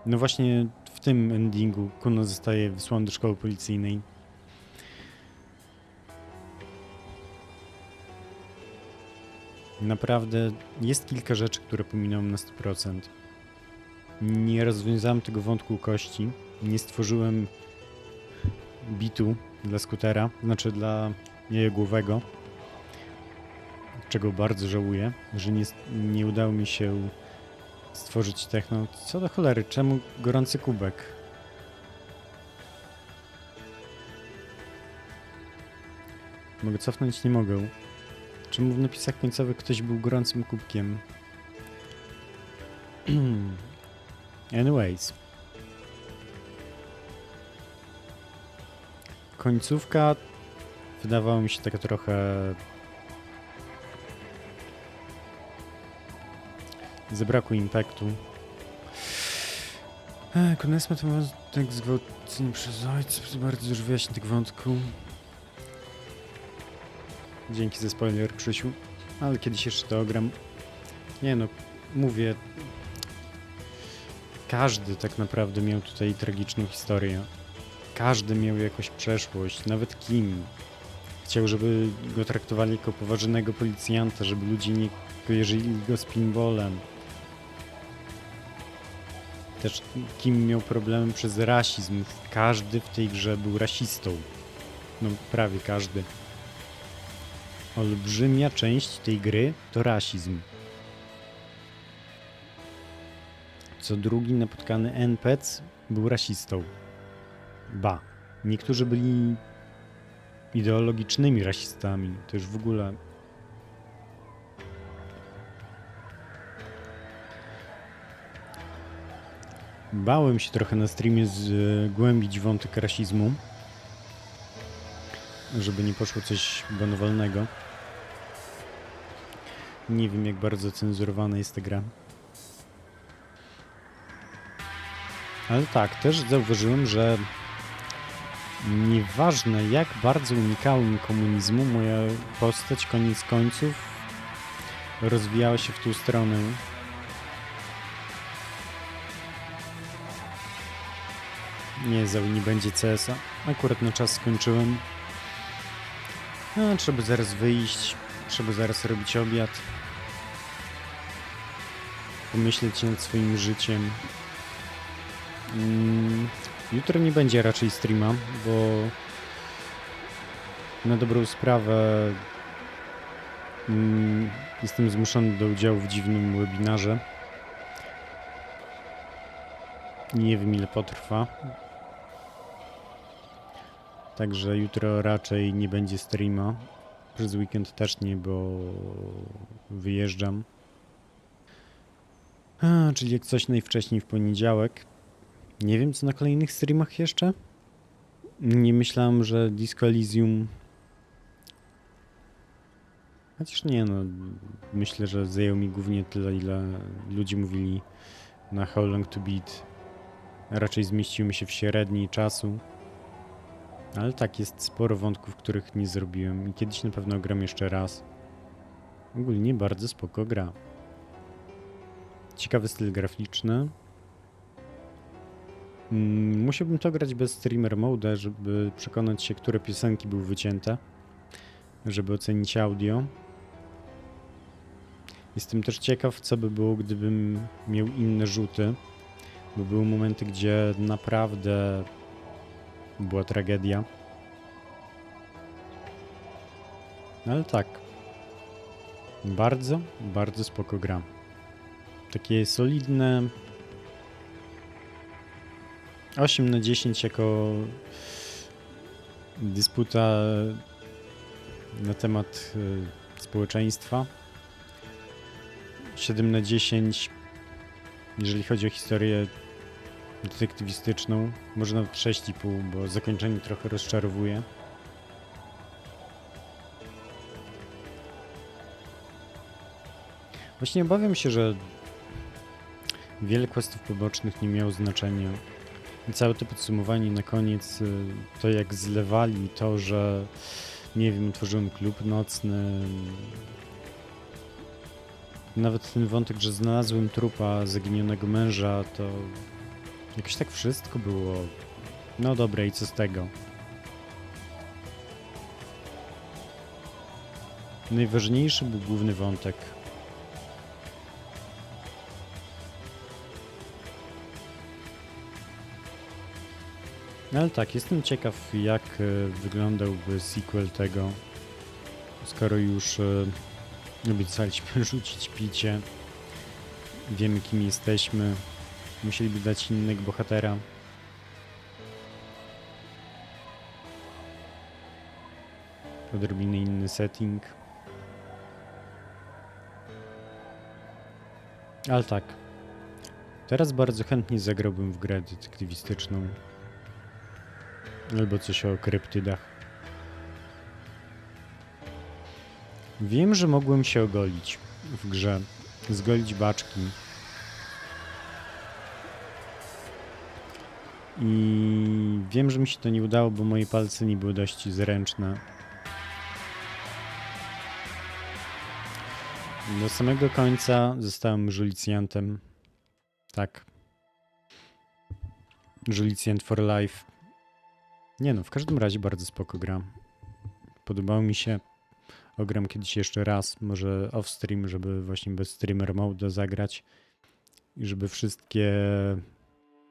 No właśnie w tym endingu Kuno zostaje wysłany do szkoły policyjnej. Naprawdę jest kilka rzeczy, które pominąłem na 100%. Nie rozwiązałem tego wątku kości. Nie stworzyłem bitu dla skutera, znaczy dla jajogłowego. Czego bardzo żałuję, że nie udało mi się stworzyć techno. Co do cholery, czemu gorący kubek? Mogę cofnąć? Nie mogę. Czemu w napisach końcowych ktoś był gorącym kubkiem? Anyways. Końcówka wydawała mi się taka trochę... Zabrakło impaktu. Koniec ma ten wątek zgwałcony przez ojca. Bardzo dużo wyjaśni tego wątku. Dzięki za spoiler, Krzysiu. Ale kiedyś jeszcze to ogram. Nie no, mówię... Każdy tak naprawdę miał tutaj tragiczną historię. Każdy miał jakąś przeszłość, nawet Kim. Chciał, żeby go traktowali jako poważnego policjanta, żeby ludzie nie kojarzyli go z pinballem. Też Kim miał problemy przez rasizm. Każdy w tej grze był rasistą. No prawie każdy. Olbrzymia część tej gry to rasizm. Co drugi napotkany NPC był rasistą. Ba, niektórzy byli ideologicznymi rasistami. To już w ogóle... Bałem się trochę na streamie zgłębić wątek rasizmu, żeby nie poszło coś banowalnego. Nie wiem, jak bardzo cenzurowana jest ta gra. Ale tak, też zauważyłem, że nieważne jak bardzo unikałem komunizmu, moja postać koniec końców rozwijała się w tą stronę. Nie będzie CS-a. Akurat na czas skończyłem. Trzeba zaraz wyjść, trzeba zaraz robić obiad. Pomyśleć nad swoim życiem. Jutro nie będzie raczej streama, bo na dobrą sprawę jestem zmuszony do udziału w dziwnym webinarze. Nie wiem, ile potrwa. Także jutro raczej nie będzie streama. Przez weekend też nie, bo wyjeżdżam. Czyli jak coś najwcześniej w poniedziałek. Nie wiem, co na kolejnych streamach jeszcze. Nie myślałem, że Disco Elysium... Chociaż nie, no... Myślę, że zajęło mi głównie tyle, ile ludzie mówili na How Long to Beat. Raczej zmieściły się w średniej czasu. Ale tak, jest sporo wątków, których nie zrobiłem i kiedyś na pewno gram jeszcze raz. Ogólnie bardzo spoko gra. Ciekawy styl graficzny. Musiałbym to grać bez streamer mode, żeby przekonać się, które piosenki były wycięte, żeby ocenić audio. Jestem też ciekaw, co by było, gdybym miał inne rzuty, bo były momenty, gdzie naprawdę była tragedia. Ale tak, bardzo, bardzo spoko gra. Takie solidne 8 na 10 jako dysputa na temat społeczeństwa. 7 na 10 jeżeli chodzi o historię detektywistyczną. Może nawet 6,5, bo zakończenie trochę rozczarowuje. Właśnie obawiam się, że wiele questów pobocznych nie miało znaczenia. I całe to podsumowanie na koniec, to jak zlewali to, że nie wiem, utworzyłem klub nocny. Nawet ten wątek, że znalazłem trupa zaginionego męża, to jakoś tak wszystko było. No dobra, i co z tego? Najważniejszy był główny wątek. Ale tak, jestem ciekaw, jak wyglądałby sequel tego, skoro już obiecaliśmy rzucić picie, wiemy, kim jesteśmy, musieliby dać innego bohatera. Odrobinę inny setting. Ale tak, teraz bardzo chętnie zagrałbym w grę detektywistyczną. Albo coś o kryptydach. Wiem, że mogłem się ogolić w grze. Zgolić baczki. I wiem, że mi się to nie udało, bo moje palce nie były dość zręczne. Do samego końca zostałem żulicjantem. Tak. Żulicjant for life. Nie no, w każdym razie bardzo spoko gra. Podobało mi się. Ogram kiedyś jeszcze raz, może off-stream, żeby właśnie bez streamer mode zagrać. I żeby wszystkie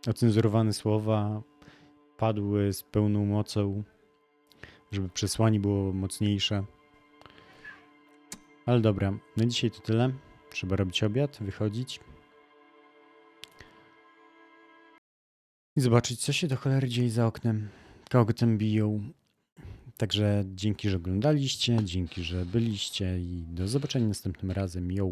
ocenzurowane słowa padły z pełną mocą. Żeby przesłanie było mocniejsze. Ale dobra, na dzisiaj to tyle. Trzeba robić obiad, wychodzić. I zobaczyć, co się do cholery dzieje za oknem. Kogo tam biją. Także dzięki, że oglądaliście, dzięki, że byliście i do zobaczenia następnym razem. Yo!